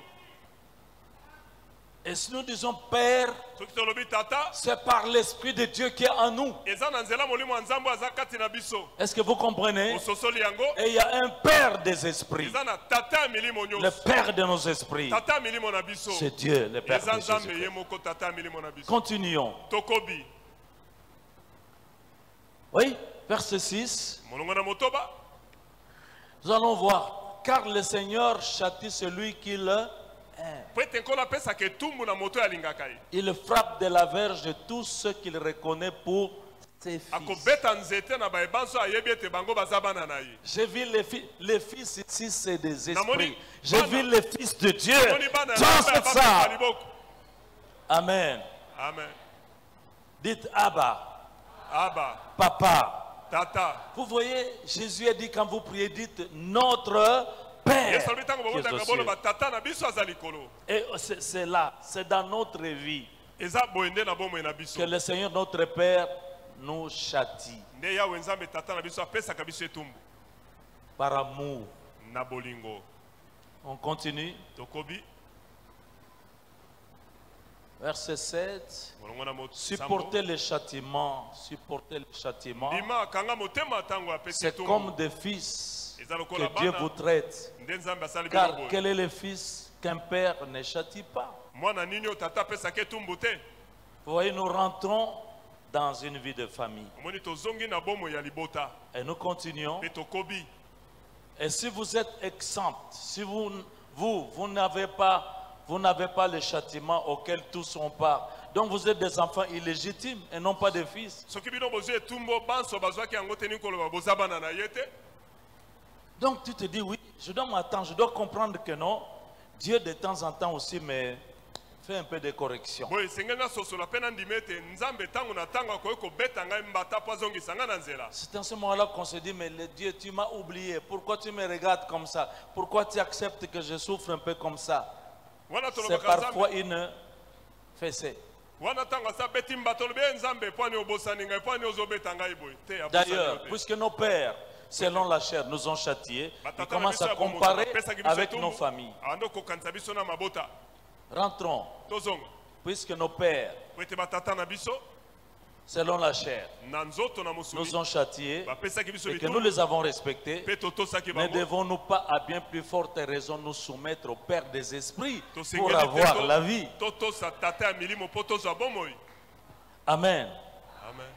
Et si nous disons Père, Soki tolobi tata, c'est par l'Esprit de Dieu qui est en nous. eza na nzela molimo ya Nzambe aza kati na biso. Est-ce que vous comprenez? Ososoli yango, Et il y a un Père des esprits, eza na tata ya milimo le nyonso. Père de nos esprits. Tata ya milimo na biso. C'est Dieu, le Père Eza de Nzambe Jésus. ye moko tata ya milimo na biso. Continuons. Tokobi. Oui, verset 6, molongo na motoba nous allons voir. Car le Seigneur châtie celui qui le aime. po ete nkolo apesaka etumbu na moto oyo alingaka ye. Il frappe de la verge tous ceux qu'il reconnaît pour ses fils. Akobeta nzete na baebanso ayebi ete bango baza bana na ye. J'ai vu les fils ici, c'est des Namoni, esprits. J'ai bana. vu les fils de Dieu Namoni bana dans na cette baba salle. liboko. Amen. Amen. Dites Abba, Abba, Papa. tata. Vous voyez, Jésus a dit quand vous priez, dites notre Père. Yesu alobi ntango qui est babotaka aux cieux. boloba tata na biso aza likolo. Et c'est là, c'est dans notre vie Eza boye nde na bomoi na biso. que le Seigneur notre Père nous châtie Nde yawe nzambe tata na biso apesaka biso etumbu par amour. na bolingo. On continue. Tokobi Verset 7. molongo na moto. Supporter le châtiment. Supporter le châtiment. Ndima akanga motema ntango apesi C'est etumbu. comme des fils Eza lokola que Dieu bana. vous traite. Nde nzambe asali Car bino boye. quel est le fils qu'un père ne châtie pas? Mwana nini oyo tata apesaka etumbu te. Vous voyez, nous rentrons dans une vie de famille. Omoni tozongi na bomoi ya libota. Et nous continuons. Mpe tokobi. Et si vous êtes exempt, si vous n'avez pas le châtiment auquel tous on part, donc vous êtes des enfants illégitimes et non pas des fils. Soki bino bozwi etumbu banso bazwaki yango te nini koloba boza bana na ye te. Donc tu te dis, oui, je dois m'attendre, je dois comprendre que non, Dieu de temps en temps aussi me fait un peu de correction. Boye esengeli nasosola mpe nandima ete nzambe ntango na ntango akoki kobeta ngai mbata mpo azongisa ngai na nzela. C'est en ce moment-là qu'on se dit, mais le Dieu, tu m'as oublié, pourquoi tu me regardes comme ça? Pourquoi tu acceptes que je souffre un peu comme ça? Wana C'est tolobaka parfois nzambe. une fessée. Wana ntango asa beti mbata olobi ye nzambe mpo ani obosani ngai mpo ani ozobeta ngai boye te abosani yo D'ailleurs, te. puisque nos pères, selon la chair, nous ont châtiés, ils commencent à comparer avec nos familles. ando kokanisa biso na mabota. Rentrons, Tozonga puisque nos pères, po ete batata na biso selon la chair, na nzoto na nous mosuni ont châtiés bapesaki biso et que nous bitumbu les avons respectés, mpe totosaki ne bango. devons-nous pas, à bien plus forte raison, nous soumettre au Père des esprits pour Tosengeli avoir te la vie? totosa tata ya milimo mpo tozwa bomoi. Amen. Amen.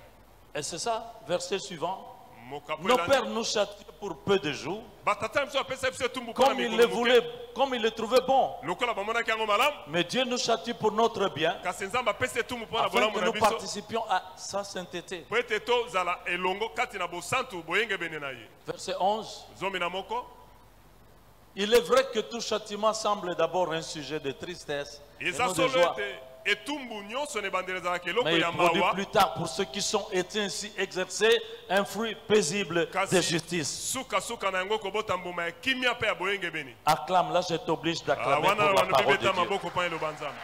Et c'est ça, verset suivant. Mokapo Nos elandi. pères nous châtiaient pour peu de jours, batata na biso bapesa biso etumbu mpo na comme ils mikolo le moke. voulaient, comme ils le trouvaient bon. lokola bamonaki yango malamu Mais Dieu nous châtie pour notre bien, kasi nzambe apesi etumbu mpo na afin bolamu que na nous biso participions à sa sainteté. po ete tozala elongo kati na bosantu boyengebene na ye. Verset 11. zomi na moko. Il est vrai que tout châtiment semble d'abord un sujet de tristesse et eza non de solo joie, ete etumbu nyonso na ebandeli ezalaka eloko mais il ya produit mawa plus tard pour ceux qui sont été ainsi exercés un fruit paisible de kasi justice. sukasuka na yango kobota mbuma ya kimia mpe ya boyengebeni. Acclame, là je t'oblige d'acclamer wana pour la wana parole bebeta de Dieu. maboko mpo eloba nzambe.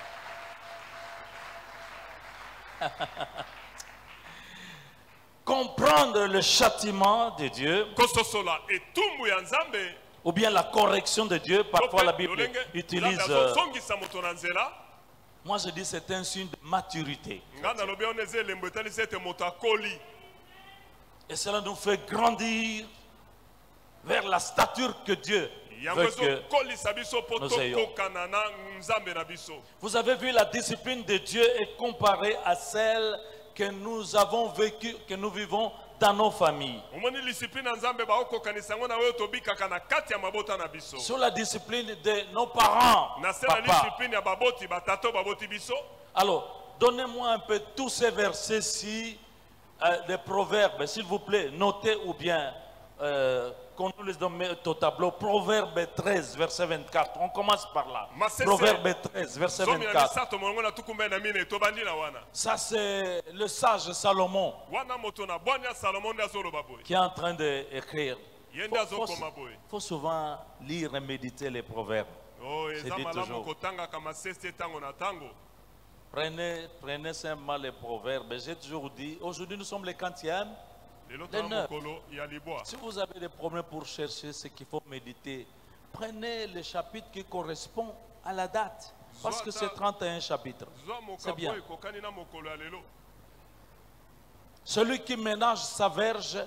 Comprendre le châtiment de Dieu kososola etumbu ya nzambe ou bien la correction de Dieu, parfois la Bible lolenge utilise, nzambe azozongisa moto na nzela. moi je dis c'est un signe de maturité. ngai nalobi ono eza elembo etalisi ete moto akoli. Et cela nous fait grandir vers la stature que Dieu yango veut que... ezokolisa biso mpo nous ayons. tokokana na nzambe na biso. Vous avez vu, la discipline de Dieu est comparée à celle que nous avons vécue, que nous vivons dans nos familles. omoni discipline ya nzambe baokokanisa yango na oyo tobikaka na kati ya mabota na biso. Sur la discipline de nos parents, na se na papa. discipline ya baboti batata oyo baboti biso. Alors, donnez-moi un peu tous ces versets-ci, des proverbes, s'il vous plaît, notez ou bien qu'on nous les donne au tableau. Proverbe 13, verset 24. On commence par là. Masese. Proverbe 13, verset zomi na 24. misato molongo na tuku mbele na mine tobandi na wana. Ça, c'est le sage Salomon wana moto na bwani ya salomo nde azoloba boye. qui est en train d'écrire. ye nde azokoma boye. Il faut souvent lire et méditer les proverbes. o eza dit malamu toujours. kotangaka masese ntango na ntango. Prenez simplement les proverbes. J'ai toujours dit, aujourd'hui nous sommes les 40e. lelo Les tona neuf. mokolo ya libwa. Si vous avez des problèmes pour chercher ce qu'il faut méditer, prenez le chapitre qui correspond à la date. Parce que c'est 31 chapitres. zwa C'est bien. mokabo ekokani na mokolo ya lelo. Celui qui ménage sa verge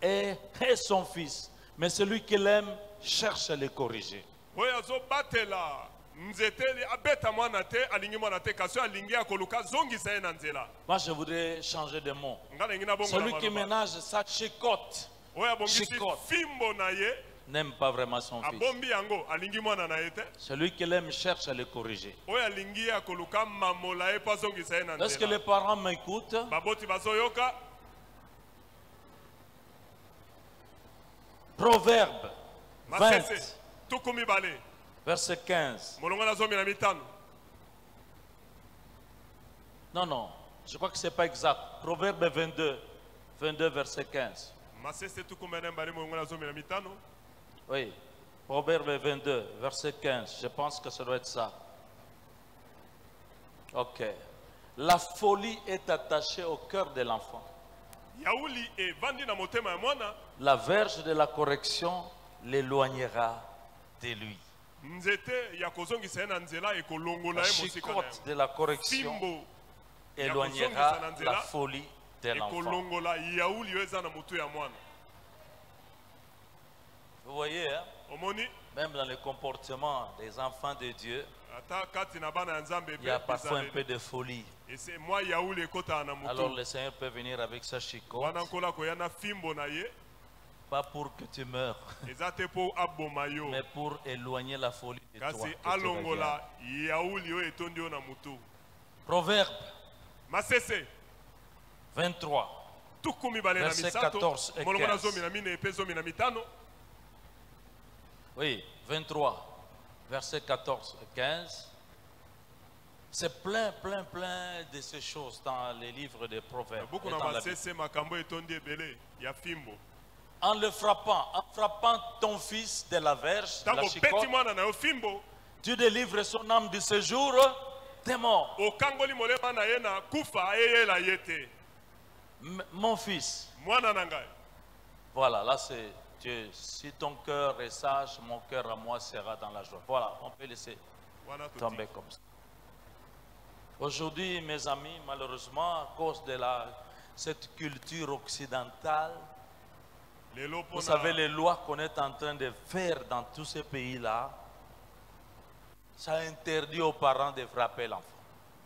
est son fils. Mais celui qui l'aime cherche à le corriger. oyo azobatela nzete abeta mwana te alingi mwana te kasi alingi akoluka zongisa ye na nzela. Moi, je voudrais changer de mot. Ngana ngina bongo Celui na qui maloba. ménage sa chicote Oya bongisi chicote. fimbo na ye n'aime pas vraiment son fils. abombi yango alingi mwana na ye te. Celui qui l'aime cherche à le corriger. Oya alingi akoluka mamola ye pa zongisa ye na Est-ce que les nzela. parents m'écoutent? Baboti bazoyoka. Proverbe 20, Masese tukumi bale. verset 15. Molongo na zomi na mitano. Non, non, je crois que ce n'est pas exact. Proverbe 22, verset 15. Masese tukumi na bale molongo na zomi na mitano. Oui, Proverbe 22, verset 15. Je pense que ça doit être ça. Ok. La folie est attachée au cœur de l'enfant. Yauli e vandi na motema ya mwana. La verge de la correction l'éloignera de lui. Nzete ya kozongisa ye na nzela ekolongola La ye mosika na chicote de la correction fimbo éloignera la folie de l'enfant. ekolongola yauli oyo eza na motu ya mwana. Vous voyez, hein? Omoni Même dans le comportement des enfants de Dieu, ata kati na bana ya nzambe il y a parfois un peu de folie. ese mwa yauli ekota na Alors motu le Seigneur peut venir avec sa chicote, wana nkola koya na fimbo na ye pas pour que tu meurs, eza te mpo aboma yo mais pour éloigner la folie de toi. kasi que tu alongola yauli oyo etondi yo na motu. Proverbe Masese 23, tukumi bale na Verset misato 14 et molongo na 15. zomi na mine epe zomi na mitano. oui, 23, verset 14 et 15. C'est plein de ces choses dans les livres des Proverbes. buku et na dans la Bible. basese makambo etondi ebele ya fimbo. En le frappant, ton fils de la verge, de la Tango chicote, beti mwana na yo fimbo tu délivres son âme de ce jour des morts. okangoli molema na ye na kufa eyela ye te. Mon fils, Mwana na ngai voilà, là c'est Dieu. Si ton cœur est sage, mon cœur à moi sera dans la joie. Voilà, on peut laisser wana toti. tomber comme ça. Aujourd'hui, mes amis, malheureusement, à cause de cette culture occidentale, Lelo vous pona savez, les lois qu'on est en train de faire dans tous ces pays-là, ça interdit aux parents de frapper l'enfant.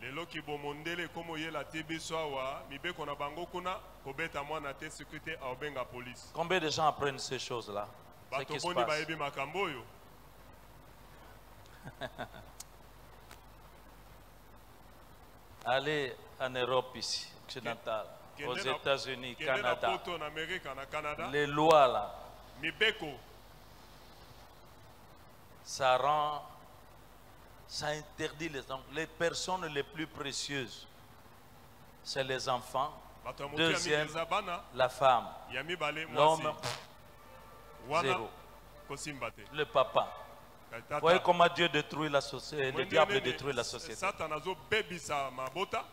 lelo kibomondele komo yela te biso awa mibeko na bango kuna kobeta mwana te sécurité aobenga police. Combien de gens apprennent ces choses-là? Ce Bato qui se boni passe. bayebi makambo oyo. Allez en Europe ici, occidentale, aux États-Unis, Kende na Canada, poto na Amerika na Canada. les lois là, Mibeko ça interdit les personnes les plus précieuses. C'est les enfants, bato ya motu ya Deuxième, mibeza bana la femme, ya mibale mwasi. l'homme, Wana zéro. kosimba te. Le papa. Tata, Vous voyez comment Dieu détruit la société, le mwende diable nene, détruit la société. Satan azobebisa mabota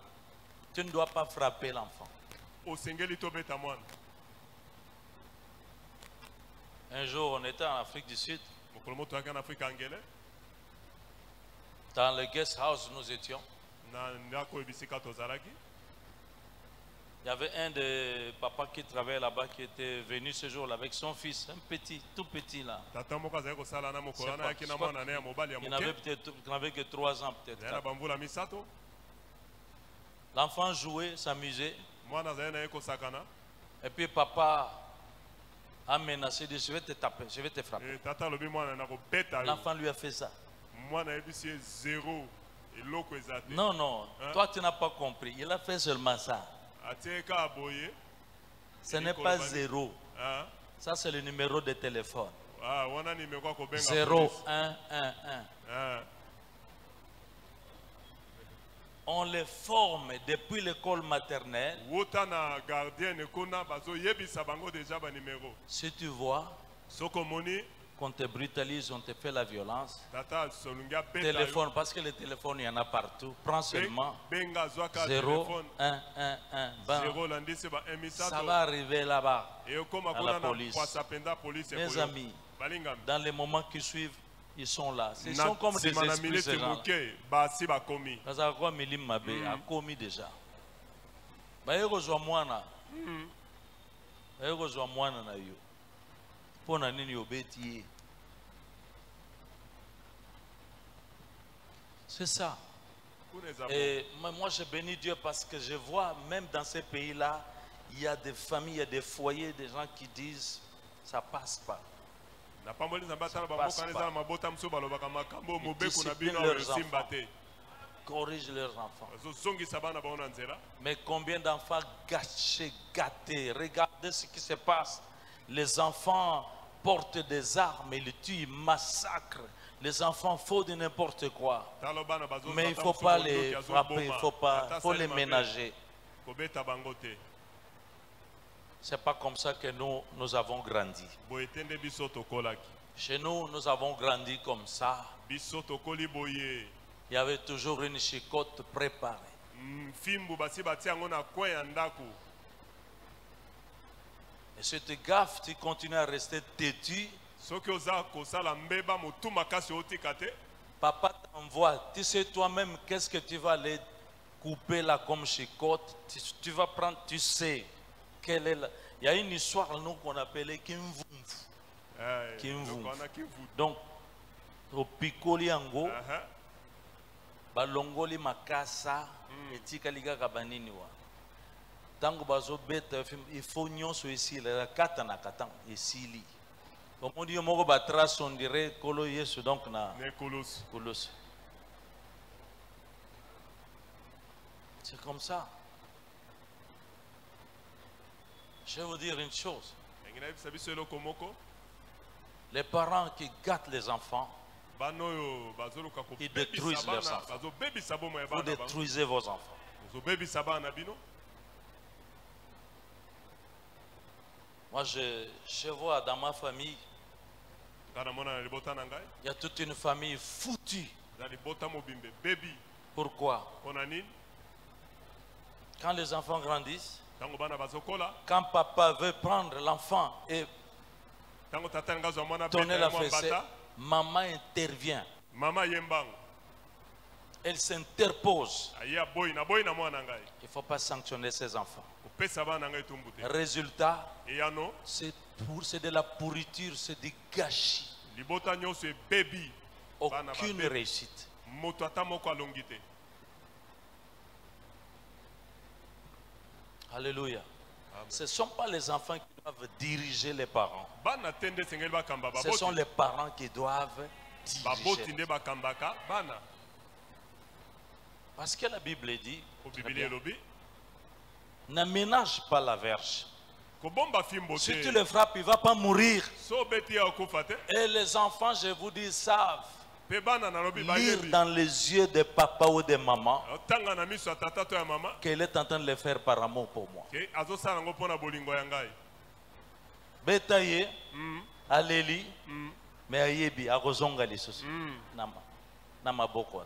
Tu ne dois pas frapper l'enfant. osengeli tobeta mwana. Un jour, on était en Afrique du Sud, Mokolo moto aka na Afrika angele dans le guest house où nous étions. na ndako ebisika tozalaki. Il y avait un des papas qui travaillait là-bas qui était venu ce jour-là avec son fils, un petit, tout petit là. Tata moko azali kosala na mokolo wana yaki na Je crois mwana na ya mobali ya Il n'avait moke peut-être, il n'avait que 3 ans peut-être. azali na bamvula misato. L'enfant jouait, s'amusait, Mwana azali na ye kosakana. et puis papa a menacé de je vais te taper, je vais te frapper. Tata alobi mwana na kobeta yo. L'enfant lui a fait ça. Mwana yebisi ye zéro eloko eza te. Non, non, Hein? toi tu n'as pas compris. Il a fait seulement ça. atie ka aboye. Ce n'est pas zéro. Ah, Ça c'est le numéro de téléphone. ah, wana nimeko akobenga 0, police. 1, 1, 1. Ah, On les forme depuis l'école maternelle. wuta na gardienne kuna bazoyebisa bango deja banimero. Si tu vois Soki omoni qu'on te brutalise, on te fait la violence, tata solungi abeta yo. téléphone, parce que le téléphone, il y en a partout. Prends seulement benga zwaka 0, telefone 1, 1, 1. Ben, 0 landisi ba ça emisato va arriver là-bas. ekoma à kuna la na police. kwasa penda police Mes ekoyo. amis, Balingami. dans les moments qui suivent, ils sont là. Ce Na sont comme des nsima na esprits, miniti ces gens. moke basi bakomi. Parce que quoi, Milim Mabe a commis déjà. Baye kozwa mwana. Baye kozwa mwana na yo. Pona nini obeti ye. C'est ça. kuna eza Et moi, je bénis Dieu parce que je vois, même dans ces pays-là, il y a des familles, il y a des foyers, des gens qui disent, ça passe pas. na pamboli nzambe atala passe bamboka na eza pas. na mabota mosusu balobaka makambo mobeku na disciplinent bino leurs esimba enfants. te Corrige leurs enfants. bazozongisa bana bango na nzela. Mais combien d'enfants gâchés, gâtés? Regardez ce qui se passe. Les enfants portent des armes, ils tuent, ils massacrent. Les enfants font de n'importe quoi. tala bana bazozwa Mais il ne ata faut mosusu pas mondoki les azoboma. frapper, il faut Ata les asali mabe, ménager. kobeta bango te. C'est pas comme ça que nous avons grandi. boye te nde biso tokolaki Chez nous avons grandi comme ça. biso tokoli boye. Il y avait toujours une chicotte préparée. Fimbu basi batia yango na coin ya ndako. Et si tu gaffes, tu continues à rester têtu. soki oza kosala mbeba motu makasi otika te. Papa t'envoie. Tu sais toi-même qu'est-ce que tu vas aller couper là comme chicotte. Tu vas prendre, tu sais. Quelle est il y a une histoire nous qu'on appelait Kimvumvu. Kimvumvu. Donc, au Piccoli Ango, balongoli makasa, etikali kaka banini wa. Tango bazo beta il faut nyonso ici la kata na kata esili. Comme on dit moko ba trace on dirait kolo yesu donc na Kolos. Kolos. C'est comme ça. Je vais vous dire une chose. Les parents qui gâtent les enfants, ils détruisent leurs enfants. Vous détruisez vos enfants. Moi, je vois dans ma famille, il y a toute une famille foutue. Pourquoi? Quand les enfants grandissent, quand papa veut prendre l'enfant et tourner la fessée, maman intervient. Elle s'interpose. Il ne faut pas sanctionner ses enfants. Résultat, c'est de la pourriture, c'est du gâchis. Aucune réussite. Alléluia. Ce ne sont pas les enfants qui doivent diriger les parents. Ce sont les parents qui doivent diriger. Parce que la Bible dit, ne ménage pas la verge. Si tu le frappes, il ne va pas mourir. Et les enfants, je vous dis, savent lire dans les yeux de papa ou de maman qu'elle est en train de le faire par amour pour moi. Betaye, Aleli, mais Ayebi, Arozonga les soucis. Nama boko.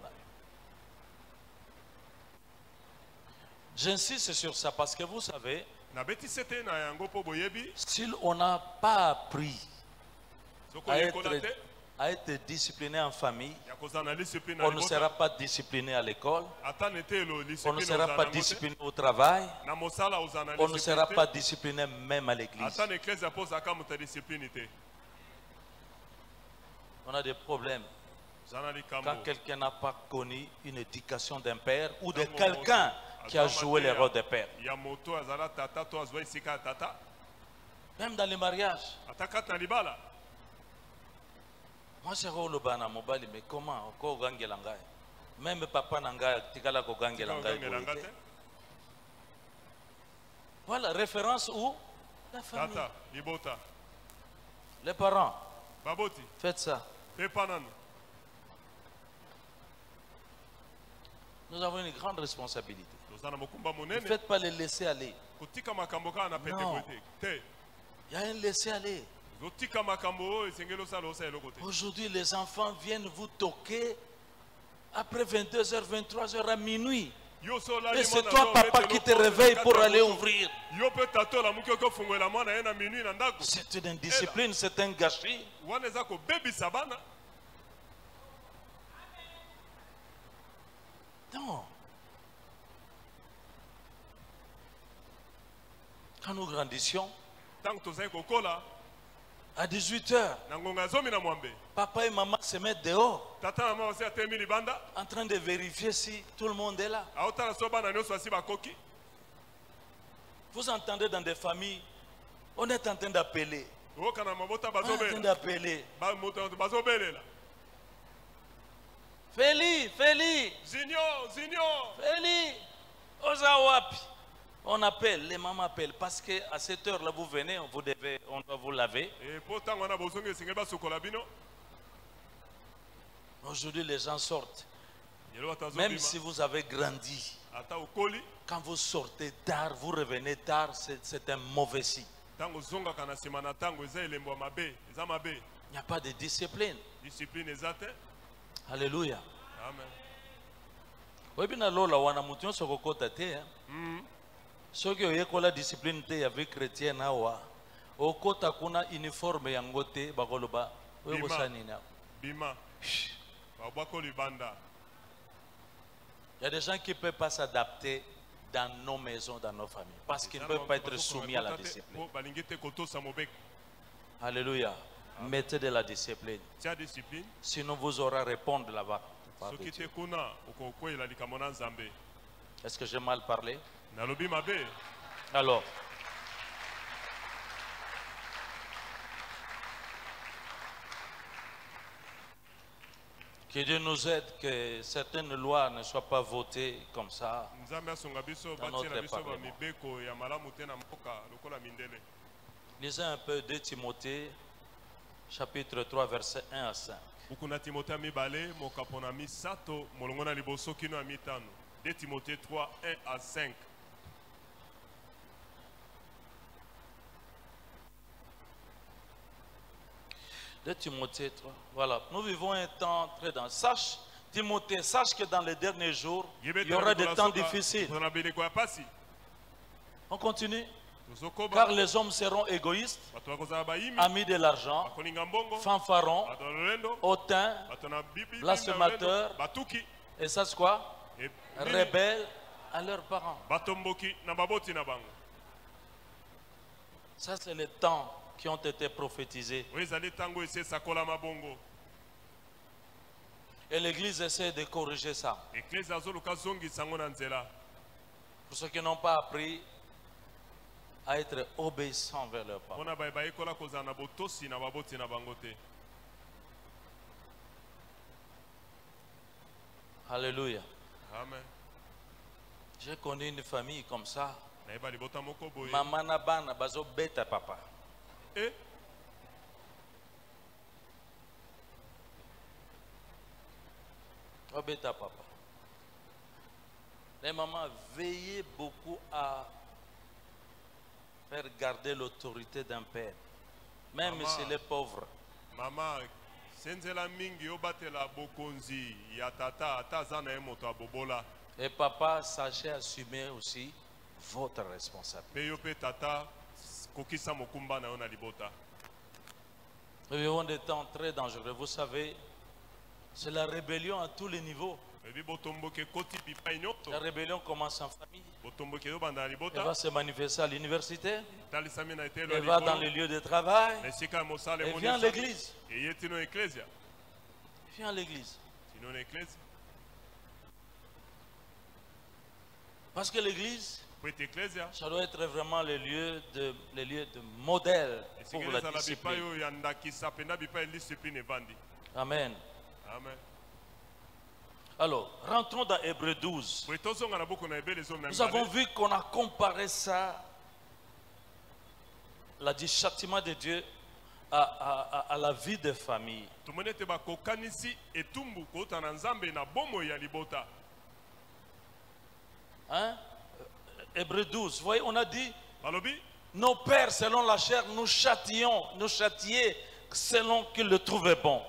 J'insiste sur ça parce que vous savez, si on n'a pas appris à être discipliné en famille, on ne sera pas discipliné à l'école, on ne sera pas discipliné au travail, on ne sera pas discipliné même à l'église. On a des problèmes quand quelqu'un n'a pas connu une éducation d'un père ou de quelqu'un qui a joué le rôle de père. Même dans les mariages. Moi, c'est le bana mobile, mais comment? Même papa n'anga tikala ko gangelangai. Voilà, référence où? La famille. Les parents. Faites ça. Nous avons une grande responsabilité. Ne faites pas les laisser aller. Non. Il y a un laisser aller. Aujourd'hui, les enfants viennent vous toquer après 22h, 23h à minuit. Et c'est toi, papa, qui te réveille pour aller ouvrir. C'est une indiscipline, c'est un gâchis. Non. Quand nous grandissions, À 18 h, na ngonga zomi na mwambe papa et maman se mettent dehors tata na mama osi atemi libanda en train de vérifier si tout le monde est là. aotala so bana nyonso asi bakoki. Vous entendez dans des familles, on est en train d'appeler. oyoka na mabota On est en train bazobela d'appeler. moto bazobelela Feli, Feli, zinio Feli, Ozawapi. On appelle, les mamans appellent. Parce qu'à cette heure-là, vous venez, on doit vous laver. e po ntango wana bozongi esengeli basukola bino Aujourd'hui, les gens sortent. lelo bato Même bazobima si vous avez grandi, ata okoli quand vous sortez tard, vous revenez tard, c'est un mauvais signe. ntango ozongaka na nsima na ntango eza elembo ya mabe eza mabe. Il n'y a pas de discipline. Discipline eza te. Alléluia. Amen. Oui, bien lola wana mutu nyonso kokota te. Soki oyekola discipline te ya vie chrétienne awa, okota kuna uniforme yango te bakoloba oyekosa nini awa. Bima babwako libanda. Il y a des gens qui ne peuvent pas s'adapter dans nos maisons, dans nos familles, parce qu'ils ne peuvent pas être soumis à la discipline. Alléluia. Mettez de la discipline. Sinon vous aurez à répondre là-bas. Est-ce que j'ai mal parlé? Alors, que Dieu nous aide, que certaines lois ne soient pas votées comme ça dans notre Parlement. Lisez un peu 2 Timothée, chapitre 3, verset 1 à 5. 2 Timothée 3, 1 à 5. De Timothée 3. Voilà. Nous vivons un temps très dense. Sache, Timothée, sache que dans les derniers jours, il y aura des temps difficiles. On continue. Car les hommes seront égoïstes, amis de l'argent, fanfarons, hautains, blasphémateurs, et ça c'est quoi? Rebelles à leurs parents. Ça c'est le temps qui ont été prophétisés. Et l'Église essaie de corriger ça. Pour ceux qui n'ont pas appris à être obéissants vers leurs parents. Alléluia. Amen. J'ai connu une famille comme ça. Maman nabana bazo beta papa. Eh? Oh beta papa. Les mamans veillez beaucoup à faire garder l'autorité d'un père, même s'il est pauvre. Maman, senzela mingi obatela bokonzi ya tata atazana emoto abobola. Et papa, sachez assumer aussi votre responsabilité. Nous vivons des temps très dangereux. Vous savez, c'est la rébellion à tous les niveaux. La rébellion commence en famille. Elle va se manifester à l'université. Elle va dans les lieux de travail. Elle vient à l'église. Viens à l'église. Parce que l'église, ça doit être vraiment le lieu de modèle pour la discipline. Amen. Amen. Alors, rentrons dans Hébreux 12. Nous avons vu qu'on a comparé ça, du châtiment de Dieu à la vie de famille. Hein? Hébreux 12, vous voyez, on a dit, nos pères selon la chair, nous châtiaient selon qu'ils le trouvaient bon.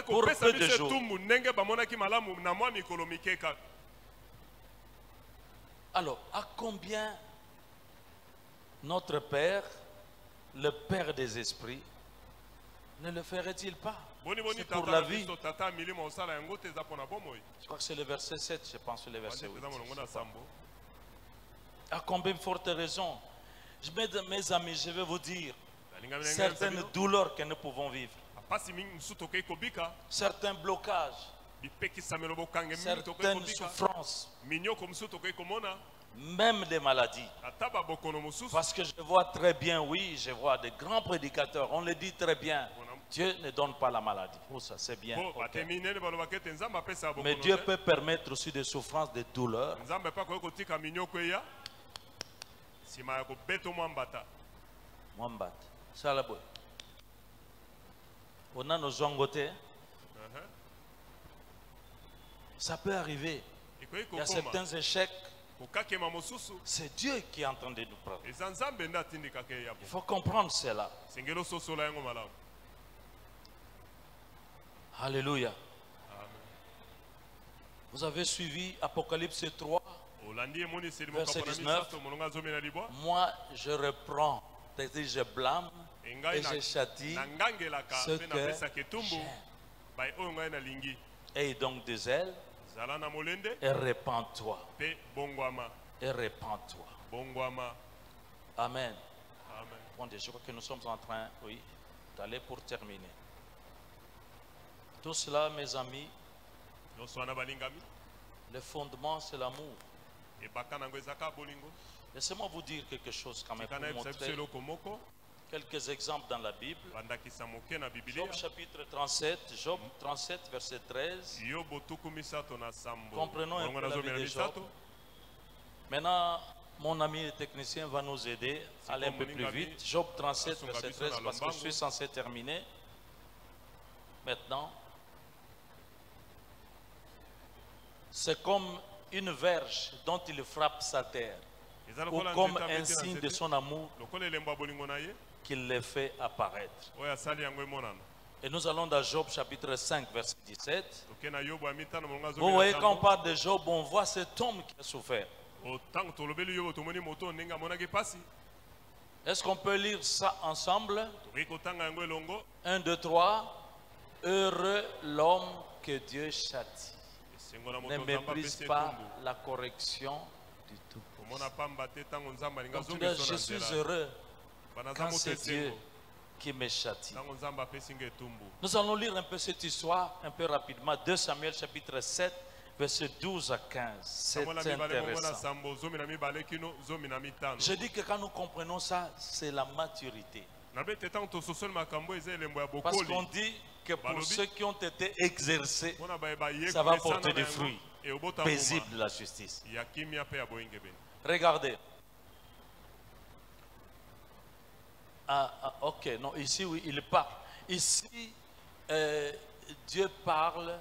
Pour peu de jours. Alors, à combien notre Père, le Père des esprits, ne le ferait-il pas? C'est pour la vie. Je crois que c'est le verset 7, je pense, le verset 8. À combien de fortes raisons? Mes amis, je vais vous dire, certaines douleurs que nous pouvons vivre, apasi mingi musu tokei kobika certains blocages, bipekisamelo bokange mingi tokei certaines kobika souffrances, minyoko musu tokei komona même des maladies. ata babokono mosusu Parce que je vois très bien, oui, je vois des grands prédicateurs, on le dit très bien, Dieu ne donne pas la maladie. Oh, ça c'est bien. po ok. batemi nene balobaka ete nzambe apesa ya Mais bokono Dieu te. peut permettre aussi des souffrances, des douleurs. nzambe mpe akoki kotika minyoko eya nsima ya kobeta mwa mbata Mwambat. Ça la boy. On a nos zangotés. Ça peut arriver. ekoki Il y a kokoma certains échecs. kokakema mosusu C'est Dieu qui est en train de nous prendre. eza nzambe nde atindikaka eya Il faut comprendre cela. sengeli ososola yango malamu. Alléluia. Vous avez suivi Apocalypse 3. olandi emoniseli Verset mokapona 19. misato molongo azomi na libwa Moi, je reprends. C'est-à-dire, je blâme engai et je châtie nangangelaka ce mpe napesaka que etumbu j'aime. bai oyo ngai nalingi. Et donc des ailes zala na molende et répands-toi. mpe bongwama Et répands-toi. bongwama. Amen. Amen. Bon, je crois que nous sommes en train, oui, d'aller pour terminer. Tout cela, mes amis, nyonso wana balingami le fondement, c'est l'amour. ebaka nango ezaka bolingo. Laissez-moi vous dire quelque chose quand même tika pour nayebisa biso montrer eloko moko quelques exemples dans la Bible. bandakisa moke na bibilia. Job chapitre 37, Job 37, verset 13. yobo tuku misato na sambo Comprenons un molongo peu la nazomi na vie de Job. misato. Maintenant, mon ami le technicien va nous aider à aller un peu plus vite. Job 37, verset 13, parce que je suis censé terminer. Maintenant, c'est comme une verge dont il frappe sa terre, eza ou lokola comme nzete un abeti na signe de nzete son amour lokola elembo ya bolingo na ye qu'il les fait apparaître. oyo asali yango emonana. Et nous allons dans Job chapitre 5, verset 17. toke na yobo ya mitano molongo Vous azomi voyez, na quand on sambo. parle de Job, on voit cet homme qui a souffert. ntango tolobeli yobo tomoni moto oyo ndenge amonaki pasi. Est-ce qu'on peut lire ça ensemble? tokoki kotanga yango elongo. 1, 2, 3. Heureux l'homme que Dieu châtie. esengo na Ne moto nzambe méprise apesi pas etumbu. la correction du tout. komona pamba te ntango nzambe alingi Donc tu dis, azongiso je na suis nzela. heureux banaza quand moto c'est Dieu esengo qui me châtie. ntango nzambe apesi nga etumbu. Nous allons lire un peu cette histoire, un peu rapidement. 2 Samuel chapitre 7, verset 12 à 15. C'est Samuel na mibale mongo na intéressant. sambo zomi na mibale kino zomi na mitano. Je dis que quand nous comprenons ça, c'est la maturité. nabe te ntango tososoli makambo eza elembo ya Parce qu'on bokoli. dit que pour Balobi. ceux qui ont été exercés, mpona bayeba ça va porter des fruits eobota paisibles de la justice. ya kimia mpe ya boyingebe. Regardez. Ok, non, ici, oui, il parle. Ici, Dieu parle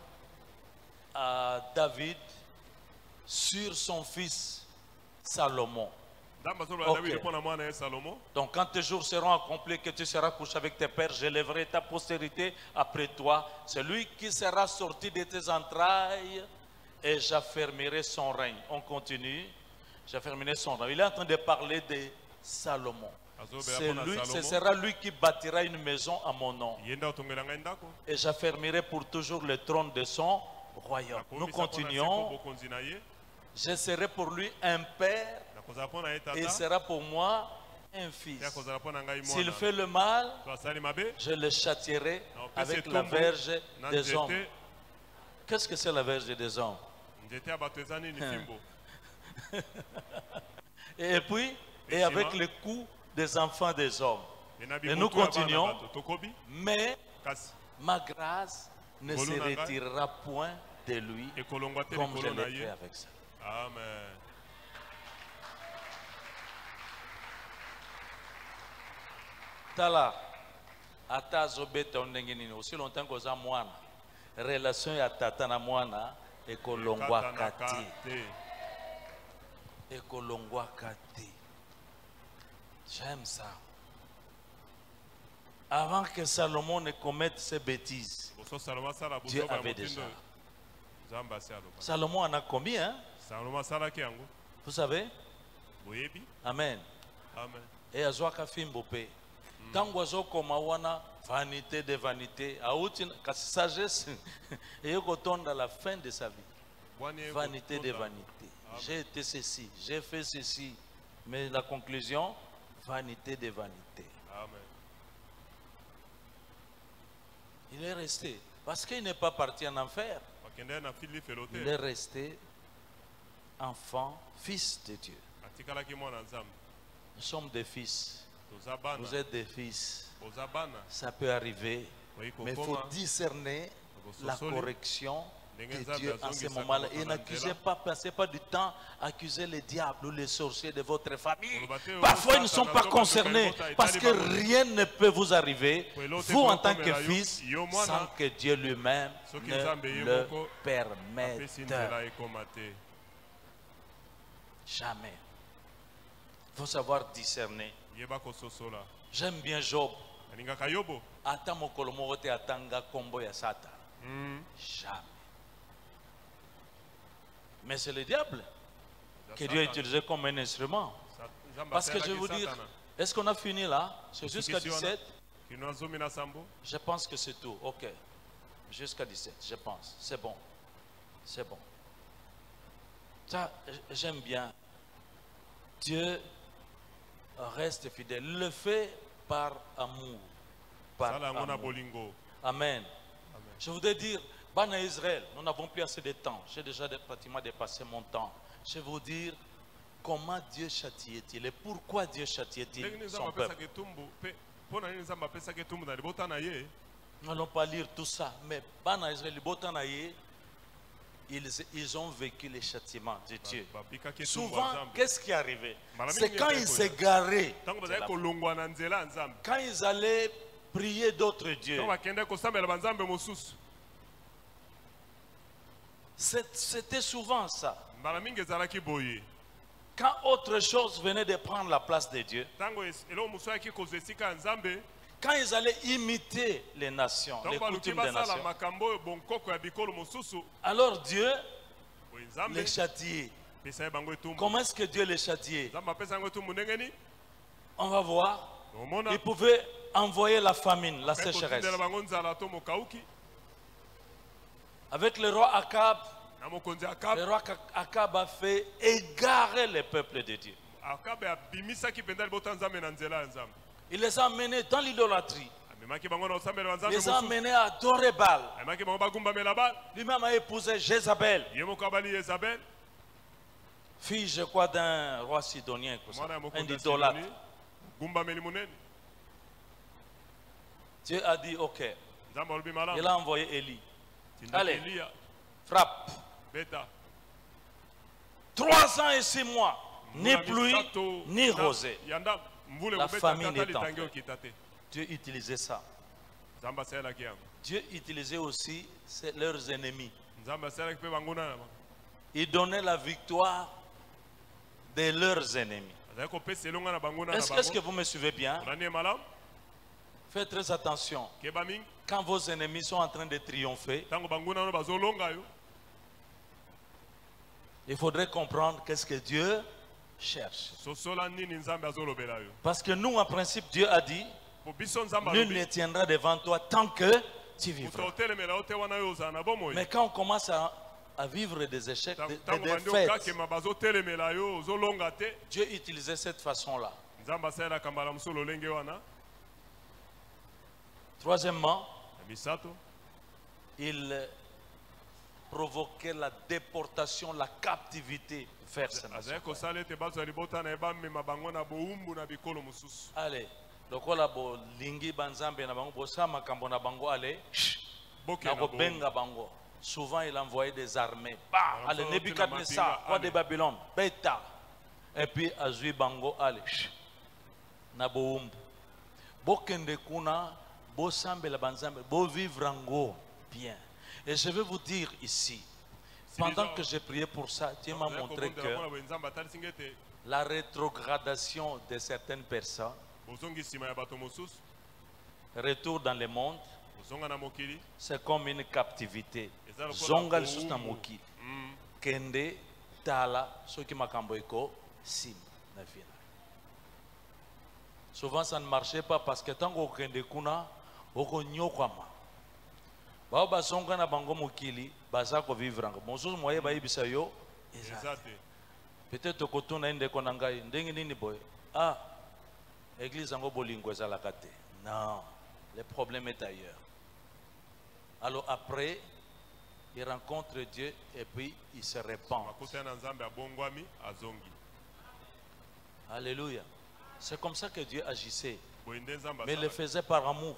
à David sur son fils Salomon. ndambo azoloba Ok. davidi mpo na mwana ye salomo. Donc, quand tes jours seront accomplis, que tu seras couché avec tes pères, j'élèverai ta postérité après toi, celui qui sera sorti de tes entrailles, et j'affermirai son règne. On continue. J'affermirai son règne. Il est en train de parler de Salomon. C'est lui, ce sera lui qui bâtira une maison à mon nom. ye nde atongela ngai ndako. Et j'affermirai pour toujours le trône de son royaume. Nous Nakomisa mpo na se mpo continuons. bokonzi na ye. Je serai pour lui un père nakozala mpo na ye et tata. il sera pour moi un te fils. akozala mpo na ngai S'il mwana. fait le mal, to asali mabe. je le châtierai na opesi avec la etumbu verge na des hommes. nzete. Qu'est-ce que c'est la verge des hommes? nzete ya bato eza nini fimbo. Et puis, et avec le coup des enfants des hommes. Et na Et nous bibutu ya bana continuons. bato tokobi. Mais kasi ma grâce ne se Bolonanga. retirera point de lui ekolongwa te comme je likolo na l'ai fait ye. avec ça. amen. Tala, ata azobeta ndenge nini aussi longtemps koza mwana relation ya tata na mwana ekolongwaka Katanaka te. te. Ekolongwaka te. J'aime ça. Avant que Salomon ne commette ces bêtises, Boso Salomo asala Dieu bozoba ya avait motindo déjà. oyo. Nzambe asi aloba. Salomon en a combien, hein? Salomo asalaki yango. Vous savez? boyebi. Amen. Amen. Et azwaka fimbo pe. Tango azokoma wana vanité de vanité, auti kasi sagesse et kotonda la fin de sa vie. Bwani ye Vanité de kotonda. vanité. J'ai été ceci, j'ai fait ceci. Mais la conclusion, vanité de vanité. Amen. Il est resté. Parce qu'il n'est pas parti en enfer. bakende na fili felote Il est resté enfant, fils de Dieu. atikalaki mwana nzambe Nous sommes des fils. toza bana Vous êtes des fils. boza bana Ça peut arriver. oyi Mais il faut kokoma discerner la correction de Dieu en ce moment-là. Et n'accusez pas, passez pas du temps à accuser les diables ou les sorciers de votre famille. Parfois, ils ne sont pas concernés parce que rien ne peut vous arriver, vous en tant que fils, sans que Dieu lui-même ne le permette. apesi nzela ekoma te Jamais. Il faut savoir discerner. yeba kososola J'aime bien Job. alingaka yobo Ata mokolo moko te atanga kombo ya Satan. Jamais. Mais c'est le diable que Dieu a utilisé comme un instrument. Parce que je vais vous dire, est-ce qu'on a fini là? C'est jusqu'à 17? kino zomi na sambo Je pense que c'est tout. Ok. Jusqu'à 17, je pense. C'est bon. C'est bon. Ça, j'aime bien. Dieu reste fidèle. Le fait par amour. Par sala yango na amour. bolingo Amen. Je voudrais dire, Bana Israël, nous n'avons plus assez de temps. J'ai déjà pratiquement dépassé mon temps. Je vais vous dire comment Dieu châtiait-il et pourquoi Dieu ndenge châtiait-il nini son nzambe peuple. apesaka etumbu mpe mpo na nini nzambe apesaki etumbu na libota na ye Nous n'allons pas lire tout ça, mais Bana Israël, Botanaye, ils ont vécu les châtiments de Dieu. babikaki etumbu ya Souvent, nzambe qu'est-ce qui arrivait? Mala C'est mingi quand ezali ils koya. s'égaraient, ntango bazali kolongwa na nzela ya nzambe quand ils allaient prier d'autres dieux. ntango bakende kosambela banzambe mosusu C'était souvent ça. mbala mingi ezalaki boye Quand autre chose venait de prendre la place de Dieu, ntango eloko mosusu ayaki kozwa esika ya nzambe quand ils allaient imiter les nations, les ntango baluki coutumes des basala nations, makambo oyo bonkoko ya bikolo mosusu alors Dieu boye nzambe les châtiait. apesa ye bango etumbu Comment est-ce que Dieu les châtiait? nzambe apesa yango etumbu ndenge nini On va voir. omona Il pouvait envoyer la famine, la sécheresse. kotindela bango nzala to mokauki Avec le roi Akab, na mokonzi le akabe roi Akab a fait égarer le peuple de Dieu. akabe abimisaki mpenza libota nzambe na nzela ya nzambe Il les a emmenés dans l'idolâtrie. amemaki bango na kosambela Il banzambe les a mosusu emmenés à adorer Baal. amemaki bango bagumbamela bala Lui-même a épousé Jézabel, ye moko abali Yezabel fille, je crois, d'un roi sidonien, mwana ya un mokonzi ya idolâtre. Sidoni, gumbameli monene Dieu a dit, ok. nzambe alobi Il malamu a envoyé Élie. tindaki Allez. eliya Frappe. beta 3 ans et 6 mois. Ni Mbula pluie, misato ni na- rosée. yanda mvula La ekobeta famine kata est en litangi fait. okita te Dieu utilisait ça. nzambe asalelaki yango Dieu utilisait aussi leurs ennemis. nzambe asalelaki mpe bango na Il donnait la victoire de leurs ennemis. azali kopesa elonga na bango na Est-ce que vous me suivez bien? olandi ye malamu Faites très attention. keba mingi Quand vos ennemis sont en train de triompher, ntango bango nano bazolonga yo il faudrait comprendre qu'est-ce que Dieu cherche. sosola nini nzambe azolobela yo Parce que nous, en principe, Dieu a dit, po biso nzambe nul alobi ne tiendra devant toi tant que tu moto vivras. otelemela yo te wana yo ozala na bomoi Mais quand on commence à vivre des échecs, des ntango bandi défaites, okakema bazotelemela yo ozolonga te Dieu utilisait cette façon-là. nzambe asalelaka mbala mosusu lolenge wana Troisièmement, ya misato il provoquait la déportation, la captivité vers ces azali nations. kosala ete bazwa libota na ye bamema bango na bowumbu na bikolo mosusu Allez, lokola bolingi banzambe na bango bosala makambo na bango allez, boke na na bowumbu kobenga bango. Souvent il envoyait des armées. Bah, allez, Alonso, Nebuchadnezzar, Tina roi Mapinga, de Babylone, bêta. Et puis azui bango allez, na boumbu. Bokende kuna, bosambela banzambe, bo vivre ango bien. Et je vais vous dire ici, pendant que j'ai prié pour ça, Dieu m'a montré que nzambe atalisi nge ete la rétrogradation de certaines personnes, bozongi nsima ya bato mosusu retour dans le monde, bozonga na mokili c'est comme une captivité. Eza lokola Zonga lisusu na bowumbu. mokili. Kende tala soki makambo eko sim na vie na yo. Souvent ça ne marchait pas parce que tant okende kuna okonyokwama. Bao bazonga na bango mokili baza ko vivre ngo. Mosusu moye bayebisa yo eza eza. te Peut-être okotuna ndeko na ngai ndenge nini boye. Ah, église yango bolingo ezalaka te. Non, le problème est ailleurs. Alors après, il rencontre Dieu et puis il se répand. Alléluia. C'est comme ça que Dieu agissait. Mais il le faisait par amour.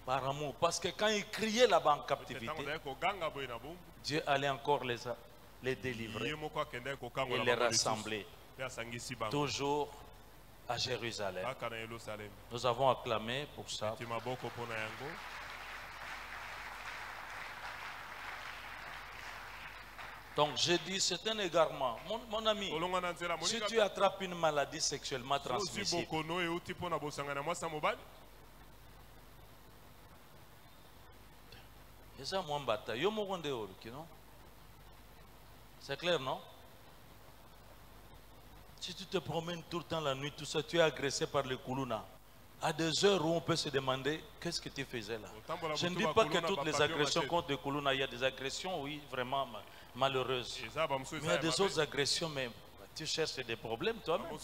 Par amour. Parce que quand il criait là-bas en captivité, Dieu allait encore les délivrer et les rassembler. Toujours à Jérusalem. Nous avons acclamé pour ça. Donc je dis, c'est un égarement. Mon ami, si tu attrapes une maladie sexuellement transmissible, c'est clair, non? Si tu te promènes tout le temps la nuit, tout ça, tu es agressé par le Kuluna. À des heures où on peut se demander, qu'est-ce que tu faisais là? Je ne dis pas que toutes les agressions contre le Kuluna, il y a des agressions, oui, vraiment malheureuses. Mais il y a des autres agressions, mais tu cherches des problèmes toi-même.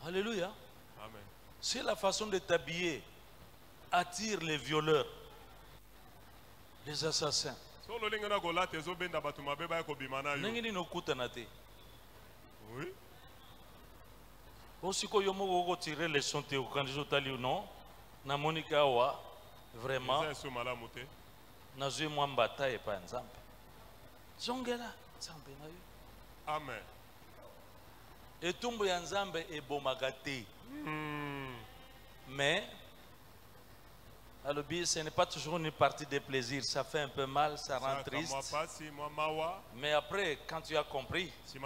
Alléluia. Si la façon de t'habiller attire les violeurs, les assassins, oui. Aussi que yo moko tirer les sons te kandizo tali non na monika wa vraiment na zui mwambata e pa nzambe zongela nzambe na yo amen etumbu ya nzambe ebomaka te mais alors ce n'est pas toujours une partie de plaisir, ça fait un peu mal, ça rend triste. Mais après, quand tu as compris, tu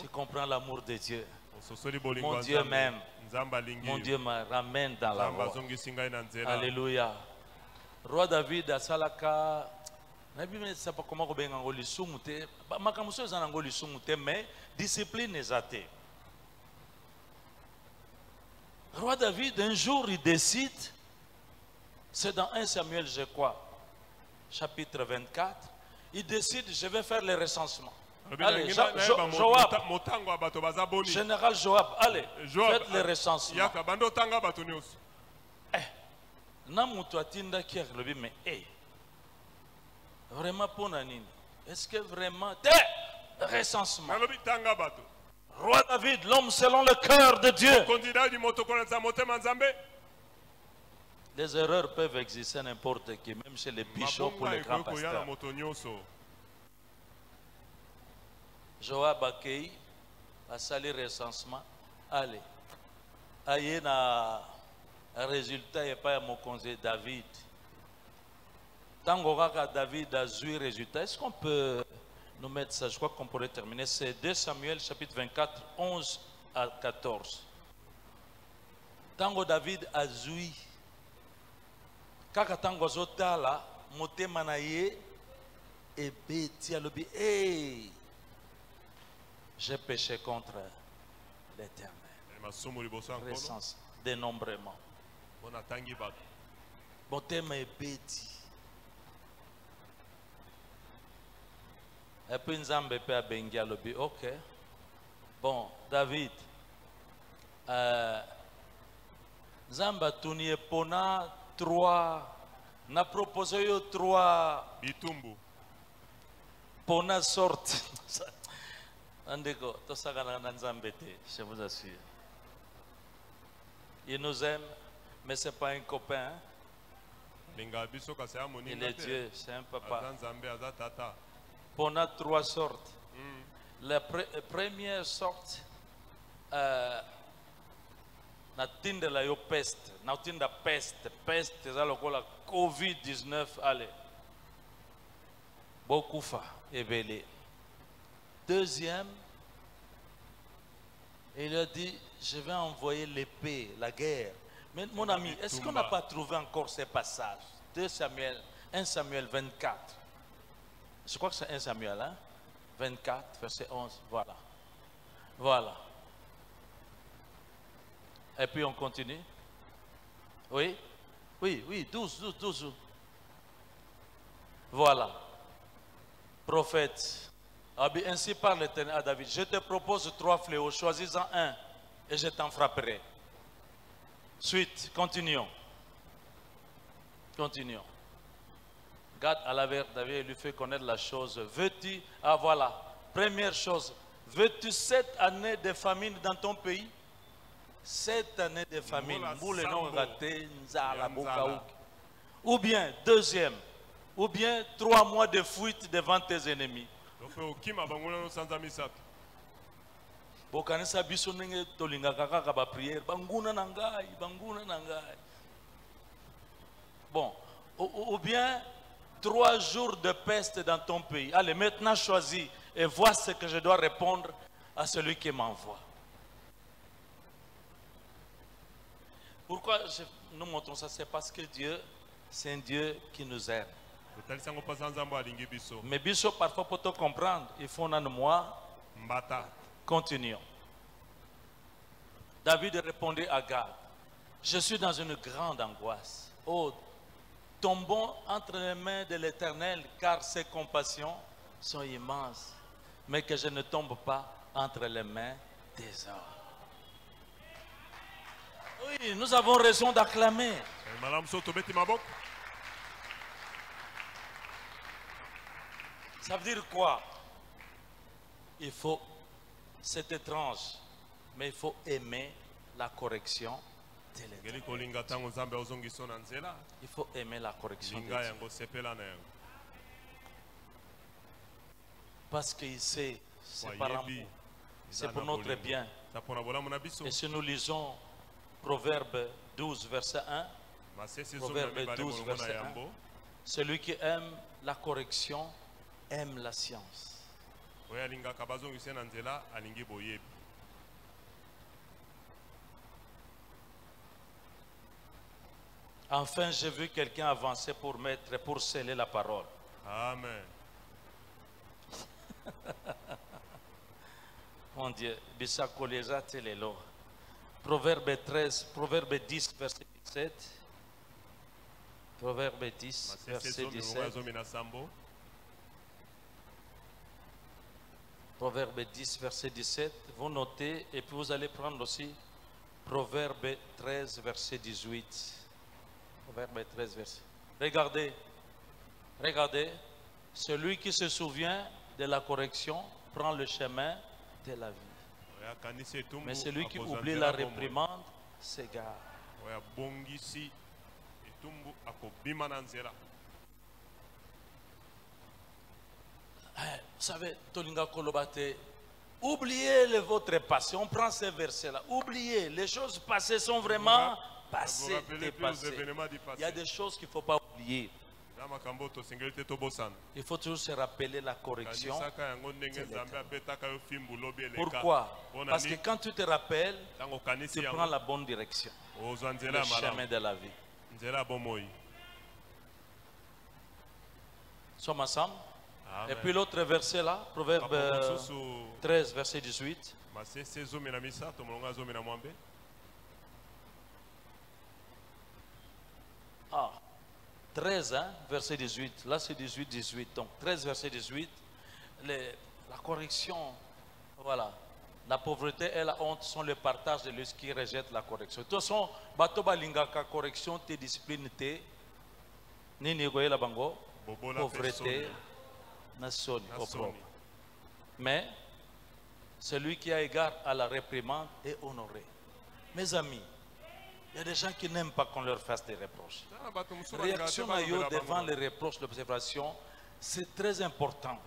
comprends l'amour de Dieu. Mon Dieu m'aime. Mon Dieu me ramène dans la voie. Alléluia. Roi David a salaka. Mais discipline est athée. Roi David, un jour, il décide. C'est dans 1 Samuel, je crois, chapitre 24. Il décide, je vais faire le recensement. Allez, Joab, général Joab, allez, faites le recensement. Vraiment pour Nanine. Est-ce que vraiment recensement? Roi David, l'homme selon le cœur de Dieu. Les erreurs peuvent exister n'importe qui, même chez les bishops ou les grands pasteurs. Joab accueille, a sali recensement. Allez, aïe na résultat et pas mon conseil David. Tant que David a eu résultat, est-ce qu'on peut nous mettre ça? Je crois qu'on pourrait terminer. C'est 2 Samuel chapitre 24, 11 à 14. Tant que David a eu kaka tango zotala motema na ye ebeti alobi j'ai péché contre l'Éternel. Recense dénombrement motema ebeti et puis nzambe pe abengi alobi ok bon David nzambe atuni epona 3 na proposé 3 bitumbu pona sorte andeko to sagana na nzambe te, je vous assure. Il nous aime mais c'est pas un copain. Il est Dieu, c'est un papa. Pona 3 sortes. La première sorte na tinda la yo peste, na tinda peste za lokola COVID-19 allez. Beaucoup fa ebele. Deuxième, il a dit je vais envoyer l'épée, la guerre. Mais mon ami, est-ce qu'on n'a pas trouvé encore ces passages? 1 Samuel 24. Je crois que c'est 1 Samuel, hein? 24, verset 11, voilà. Voilà. Et puis on continue. Oui, oui, oui, 12. Voilà. Prophète. Ainsi parle l'Éternel à David. Je te propose 3 fléaux, choisis-en un et je t'en frapperai. Suite, continuons. Continuons. Gad à la verre, David lui fait connaître la chose. Veux-tu, ah voilà, première chose, veux-tu 7 années de famine dans ton pays? 7 années de famine. Ou bien, deuxième, ou bien 3 mois de fuite devant tes ennemis. Bokanisa biso ndenge tolingaka kaka ba prière banguna na ngai, banguna na ngai. Bon, ou bien 3 jours de peste dans ton pays. Allez, maintenant choisis et vois ce que je dois répondre à celui qui m'envoie. Pourquoi nous montrons ça? C'est parce que Dieu, c'est un Dieu qui nous aime. Mais biso parfois pour te comprendre, il faut en moi. Continuons. David répondait à Gad, je suis dans une grande angoisse. Oh, tombons entre les mains de l'Éternel, car ses compassions sont immenses. Mais que je ne tombe pas entre les mains des hommes. Oui, nous avons raison d'acclamer. Ça veut dire quoi? Il faut, c'est étrange, mais il faut aimer la correction de l'Éternel. Il faut aimer la correction de Dieu. Parce qu'il sait, c'est par amour, c'est pour notre bien. Et si nous lisons Proverbe 12, verset 1, Proverbe 12, verset 1, celui qui aime la correction aime la science. Enfin, j'ai vu quelqu'un avancer pour sceller la parole. Amen. Mon Dieu, Proverbe 13, Proverbe 10, verset 17. Proverbe 10, verset 17. Proverbe 10, verset 17. Vous notez et puis vous allez prendre aussi Proverbe 13, verset 18. Proverbe 13, verset. Regardez, regardez. Celui qui se souvient de la correction prend le chemin de la vie. Mais celui qui oublie la réprimande s'égare. Vous savez, Tolinga Kolobate, oubliez votre passé. On prend ces versets-là. Oubliez, les choses passées sont vraiment passées, dépassées. Il y a des choses qu'il ne faut pas oublier. Il faut toujours se rappeler la correction. Pourquoi? Parce que quand tu te rappelles, tu prends la bonne direction. Le chemin de la vie. Sommes ensemble? Et puis l'autre verset là, Proverbe 13, verset 18. Ah, 13, hein, verset 18. Là, c'est 18, 18. Donc, 13, verset 18. La correction, voilà. La pauvreté et la honte sont le partage de ceux qui rejettent la correction. De toute façon, Batoba Lingaka, correction, tes disciplines, tes Nini Goye la Bango, pauvreté, nation, opprobre. Mais, celui qui a égard à la réprimande est honoré. Mes amis, il y a des gens qui n'aiment pas qu'on leur fasse des reproches. Réaction à eux devant les reproches, l'observation, c'est très important.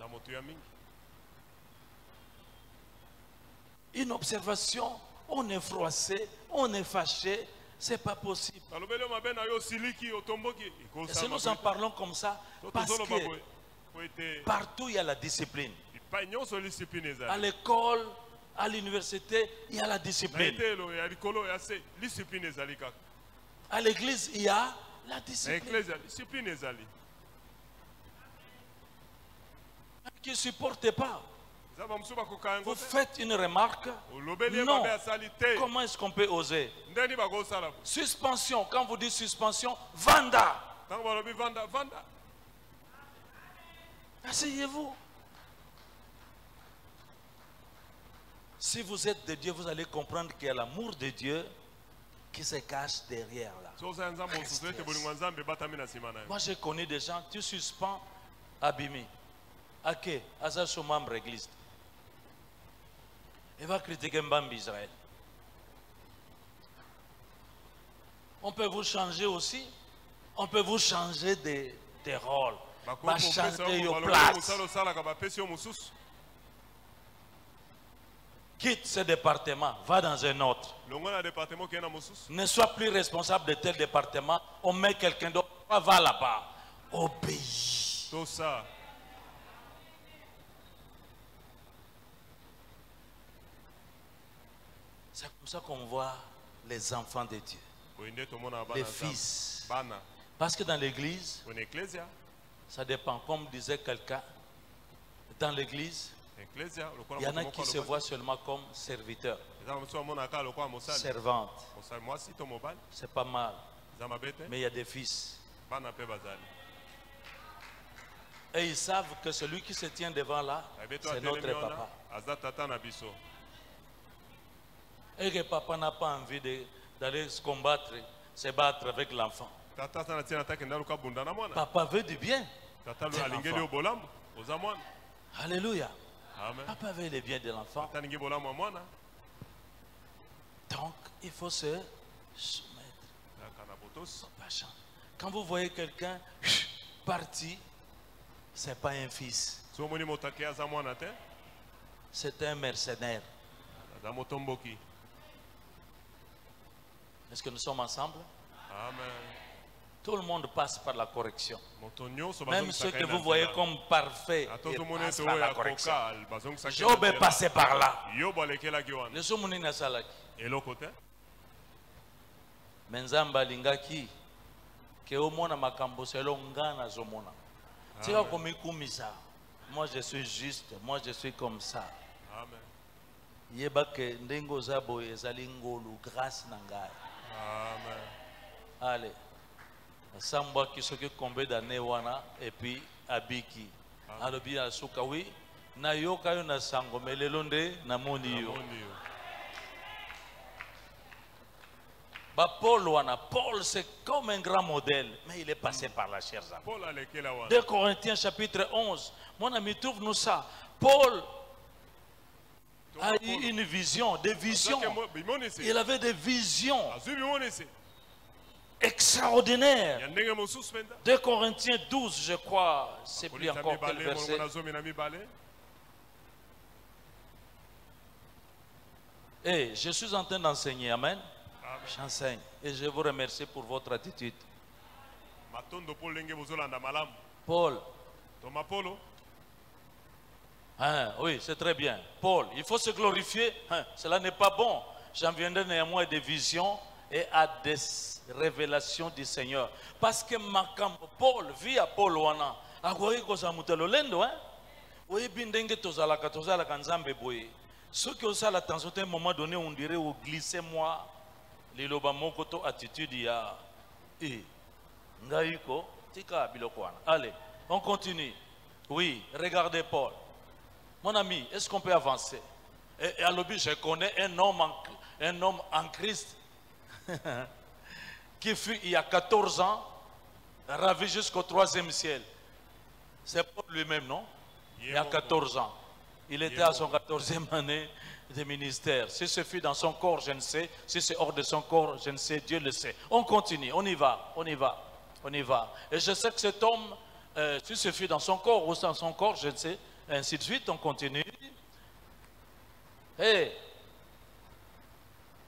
Une observation, on est froissé, on est fâché, c'est pas possible. Et si nous en parlons comme ça, parce que partout il y a la discipline. À l'école, à l'université, il y a la discipline. À l'église, il y a la discipline. Qui ne supporte pas. Vous faites une remarque. Non. Comment est-ce qu'on peut oser? Suspension. Quand vous dites suspension, vanda. Asseyez-vous. Si vous êtes de Dieu, vous allez comprendre qu'il y a l'amour de Dieu qui se cachent derrière là. So oza nzambe osusu ete bolingo nzambe batami na sima na yo. Moi, j'ai connu des gens, tu suspends Abimi. Ok, Asa son membre église. Il va critiquer Mbambi Israël. On peut vous changer aussi. On peut vous changer des rôles. Va changer your place. Quitte ce département, va dans un autre. Ne sois plus responsable de tel département. On met quelqu'un d'autre. Va là-bas. Obéis. Tout ça. C'est comme ça qu'on voit les enfants de Dieu. Les fils. Parce que dans l'église, ça dépend. Comme disait quelqu'un, dans l'église, il y en a qui se voient seulement comme serviteurs. Servantes. C'est pas mal. Mais il y a des fils. Et ils savent que celui qui se tient devant là, c'est notre papa. Et que papa n'a pas envie d'aller se combattre, se battre avec l'enfant. Papa veut du bien. Alléluia. Papa veut le bien de l'enfant. Donc, il faut se soumettre. Quand vous voyez quelqu'un parti, ce n'est pas un fils. C'est un mercenaire. Est-ce que nous sommes ensemble? Amen. Tout le monde passe par la correction. Même ceux que vous voyez comme parfaits passent par la correction. Job est passé par là. Le soumuni na salaki. Menzamba lingaki ke omona makambo selo ngana zomona. Tika komikumisa. Moi je suis juste, moi je suis comme ça. Amen. Yeba ke ndengo zabo ezali ngolu grâce na ngai. Amen. Allez. Samba qui s'occupe combien d'années wana et puis abiki. Alobi asuka oui. Na yoka yo na sango melelonde na moni yo. Paul wana, Paul c'est comme un grand modèle, mais il est passé par la chair. 2 Corinthiens chapitre 11. Mon ami, trouve-nous ça. Paul a eu une vision, des visions. Il avait des visions extraordinaires. 2 Corinthiens 12, je crois. C'est plus encore quel verset. Et je suis en train d'enseigner. Amen. J'enseigne. Et je vous remercie pour votre attitude. Paul. Hein, oui, c'est très bien. Paul, il faut se glorifier. Hein, cela n'est pas bon. J'en viendrai néanmoins des visions et à des révélations du Seigneur. Parce que Paul vit à Paul wana. Agoye kosa mutelo lendo, hein? Oui, bindenge tozalaka nzambe boye. Ceux qui ont ça l'attention, à un moment donné, on dirait ou glissez-moi. Liloba mokoto attitude ya. Ngaiko tika bilokwana. Allez, on continue. Oui, regardez Paul. Mon ami, est-ce qu'on peut avancer? Et à l'objet, je connais un homme en Christ qui fut il y a 14 ans ravi jusqu'au 3e ciel. C'est Paul lui-même, non? Il y a 14 ans. Il était à son 14e année de ministère. Si ce fut dans son corps, je ne sais. Si c'est hors de son corps, je ne sais. Dieu le sait. On continue, on y va, on y va, on y va. Et je sais que cet homme, si ce fut dans son corps ou sans son corps, je ne sais. Ainsi de suite, on continue. Et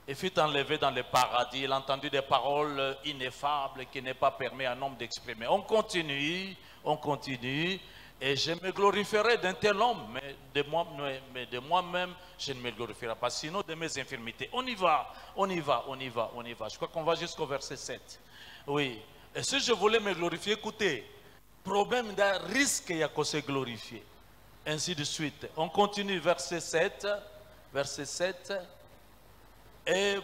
il fut enlevé dans le paradis. Il a entendu des paroles ineffables qui n'est pas permis à un homme d'exprimer. On continue, on continue. Et je me glorifierai d'un tel homme, mais de moi-même, je ne me glorifierai pas, sinon de mes infirmités. On y va, on y va, on y va, on y va. Je crois qu'on va jusqu'au verset 7. Oui. Et si je voulais me glorifier, écoutez, problème d'un risque, il y a qu'on se glorifier. Ainsi de suite. On continue, verset 7. Verset 7. Et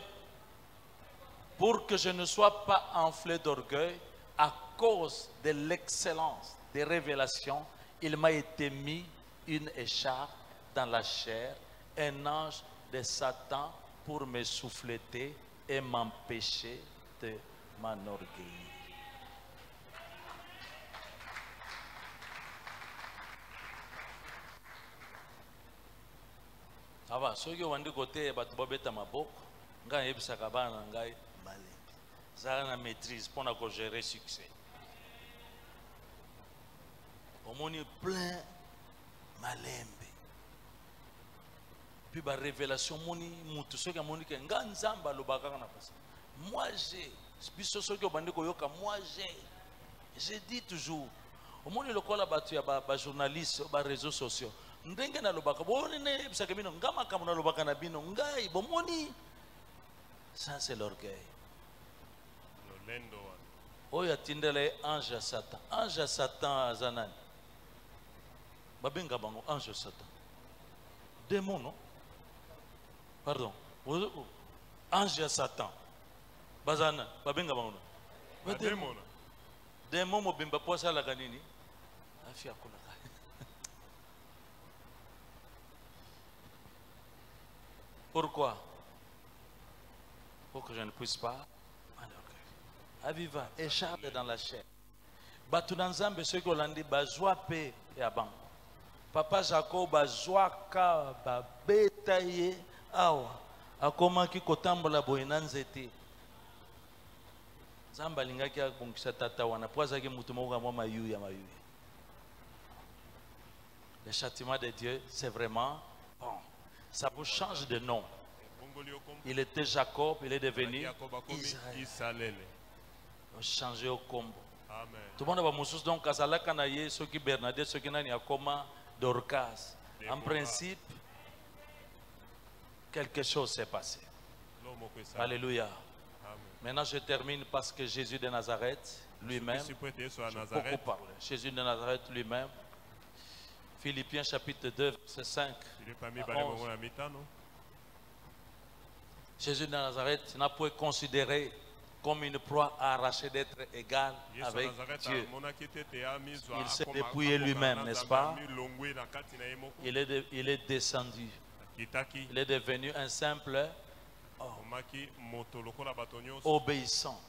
pour que je ne sois pas enflé d'orgueil, à cause de l'excellence des révélations, il m'a été mis une écharpe dans la chair, un ange de Satan pour me souffleter et m'empêcher de m'enorgueillir. Ça va, ceux qui ont dit côté Batubabeta Mabok, ngai ebisaka bana ngai malembe. Ça na maîtrise pour na gérer succès. On est plein malembe. Puis la révélation moni mutu ceux qui ont dit que nganzamba lobaka na pasa. Moi j'ai, biso ceux qui ont dit koyoka moi j'ai dit toujours. Au monde le kola batu ya ba journaliste ba réseaux sociaux. Ndenge na lobaka boni ne bisaka bino ngama kama na lobaka na bino ngai bomoni. Ça c'est l'orgueil. Oyo atindele ange à Satan. Ange à Satan azanani. Babenga bango ange à Satan. Démon non? Pardon. Ange à Satan. Bazana babenga bango. Démon. Démon mo bimba posa la kanini. Afia kula. Pourquoi? Pour que je ne puisse pas Aviva, écharpe dans la chair. Batunanzambe ceux qui ont dit bazwa pe ya bango. Papa Jacob bazwa ka ba betaye awa. Akoma ki kotambola boyena nzete. Zamba lingaki akongisa tata wana poza ki mutu moko mwa mayu ya mayu. Le châtiment de Dieu, c'est vraiment bon. Ça vous change de nom. Il était Jacob, il est devenu Israël. Changer au combo. Tout le monde va moussus donc Kazala Kanaye, ceux qui Bernadette, ceux qui n'ont pas Koma Dorcas. En principe, quelque chose s'est passé. Alléluia. Maintenant je termine parce que Jésus de Nazareth lui-même, beaucoup parlé. Jésus de Nazareth lui-même, Philippiens chapitre 2, verset 5. Jésus de Nazareth n'a pas considéré comme une proie arrachée d'être égal avec Dieu. Il s'est dépouillé lui-même, n'est-ce pas? Il est descendu. Il est devenu un simple obéissant.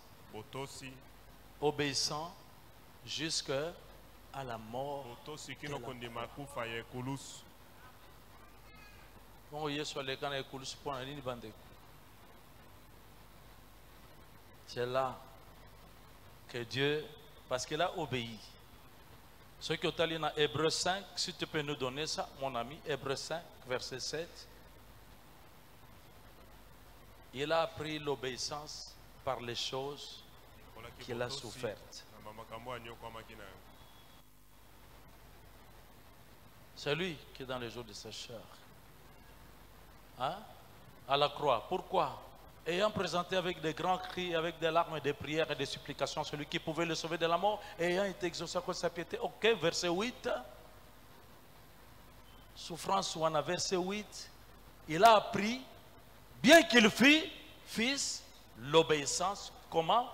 Obéissant jusqu'à la mort. C'est là que Dieu, parce qu'il a obéi. Ce qui est allé dans Hébreux 5, si tu peux nous donner ça, mon ami, Hébreux 5, verset 7. Il a appris l'obéissance par les choses qu'il a souffertes. C'est lui qui est dans les jours de sa chair. Hein? À la croix. Pourquoi? Ayant présenté avec des grands cris, avec des larmes, des prières et des supplications, celui qui pouvait le sauver de la mort, et ayant été exaucé à cause de sa piété. Ok, verset 8. Souffrance ouana, verset 8. Il a appris, bien qu'il fût fils, l'obéissance. Comment?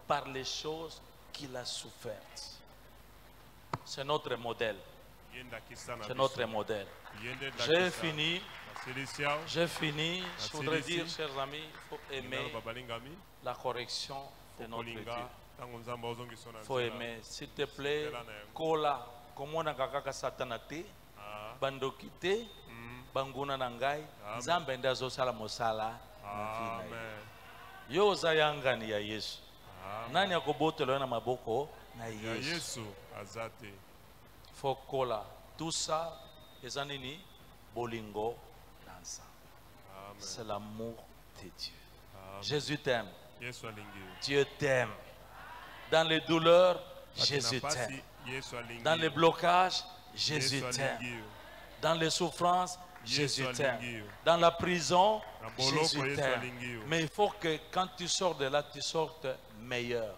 Par les choses qu'il a souffertes. C'est notre modèle. C'est notre modèle. J'ai fini. J'ai fini. Je voudrais dire, chers amis, il faut aimer la correction de notre Dieu. Il faut aimer. S'il te plaît, kola, comme on a kaka satanate, bandokite, banguna nangai, zambenda zosala mosala. Yo zayangani ya Yesu. Nani akobotelo na maboko na Yesu. Faut kola. Tout ça, les anini, bolingo. C'est l'amour de Dieu. Amen. Jésus t'aime. Dieu t'aime. Dans les douleurs, Jésus t'aime. Dans les blocages, Jésus t'aime. Dans les souffrances, Jésus t'aime. Dans la prison, Jésus t'aime. Mais il faut que quand tu sors de là, tu sortes meilleur.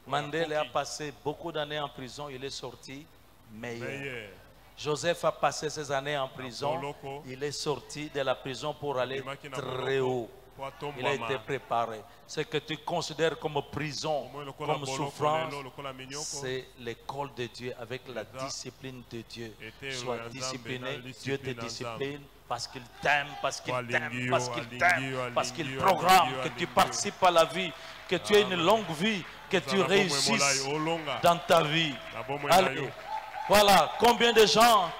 Mandela a passé beaucoup d'années en prison, il est sorti meilleur. Joseph a passé ses années en prison, il est sorti de la prison pour aller très haut. Il a été préparé. Ce que tu considères comme prison, comme souffrance, c'est l'école de Dieu avec la discipline de Dieu. Sois discipliné, Dieu te discipline parce qu'il t'aime, parce qu'il t'aime, parce qu'il t'aime, parce qu'il programme que tu participes à la vie, que tu aies une longue vie, que tu réussisses dans ta vie. Allez, voilà, combien de gens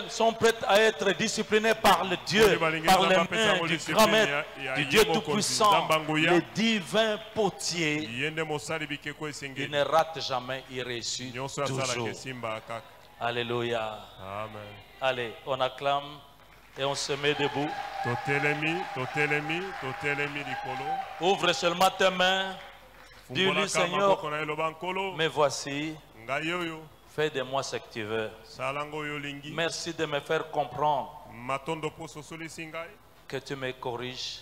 sont prêts à être disciplinés par le Dieu, par les mains du grand maître, du Dieu Tout-Puissant, le divin potier. Il ne rate jamais, il réussit toujours. Alléluia. Amen. Allez, on acclame et on se met debout. Ouvre seulement tes mains. Dis-lui, Seigneur, me voici. Fais de moi ce que tu veux. Merci de me faire comprendre que tu me corriges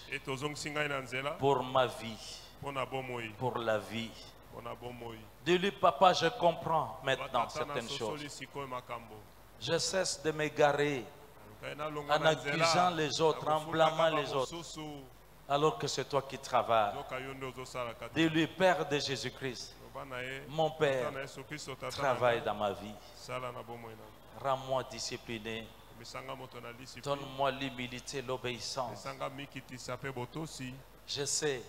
pour ma vie, pour la vie. Dis-lui, papa, je comprends maintenant certaines choses. Je cesse de m'égarer en accusant les autres, en blâmant les autres, alors que c'est toi qui travailles. Dis-lui, Père de Jésus-Christ, mon Père, travaille dans ma vie. Rends-moi discipliné. Donne-moi l'humilité, l'obéissance. Je sais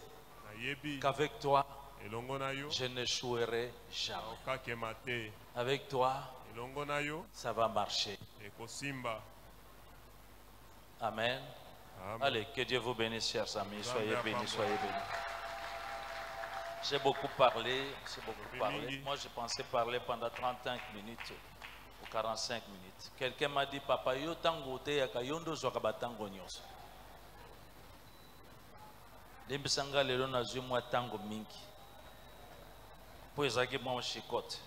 qu'avec toi, je n'échouerai jamais. Avec toi, ça va marcher. Amen. Allez, que Dieu vous bénisse, chers amis. Soyez bénis, soyez bénis. J'ai beaucoup parlé, Moi, je pensais parler pendant 35 minutes ou 45 minutes. Quelqu'un m'a dit, papa, yo tango te yaka yondo zoka tango nyonso. Limbisanga lelo na zumwa tango mingi. Po ezaki bon chicote,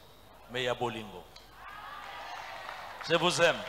mais ya bolingo. Je vous aime.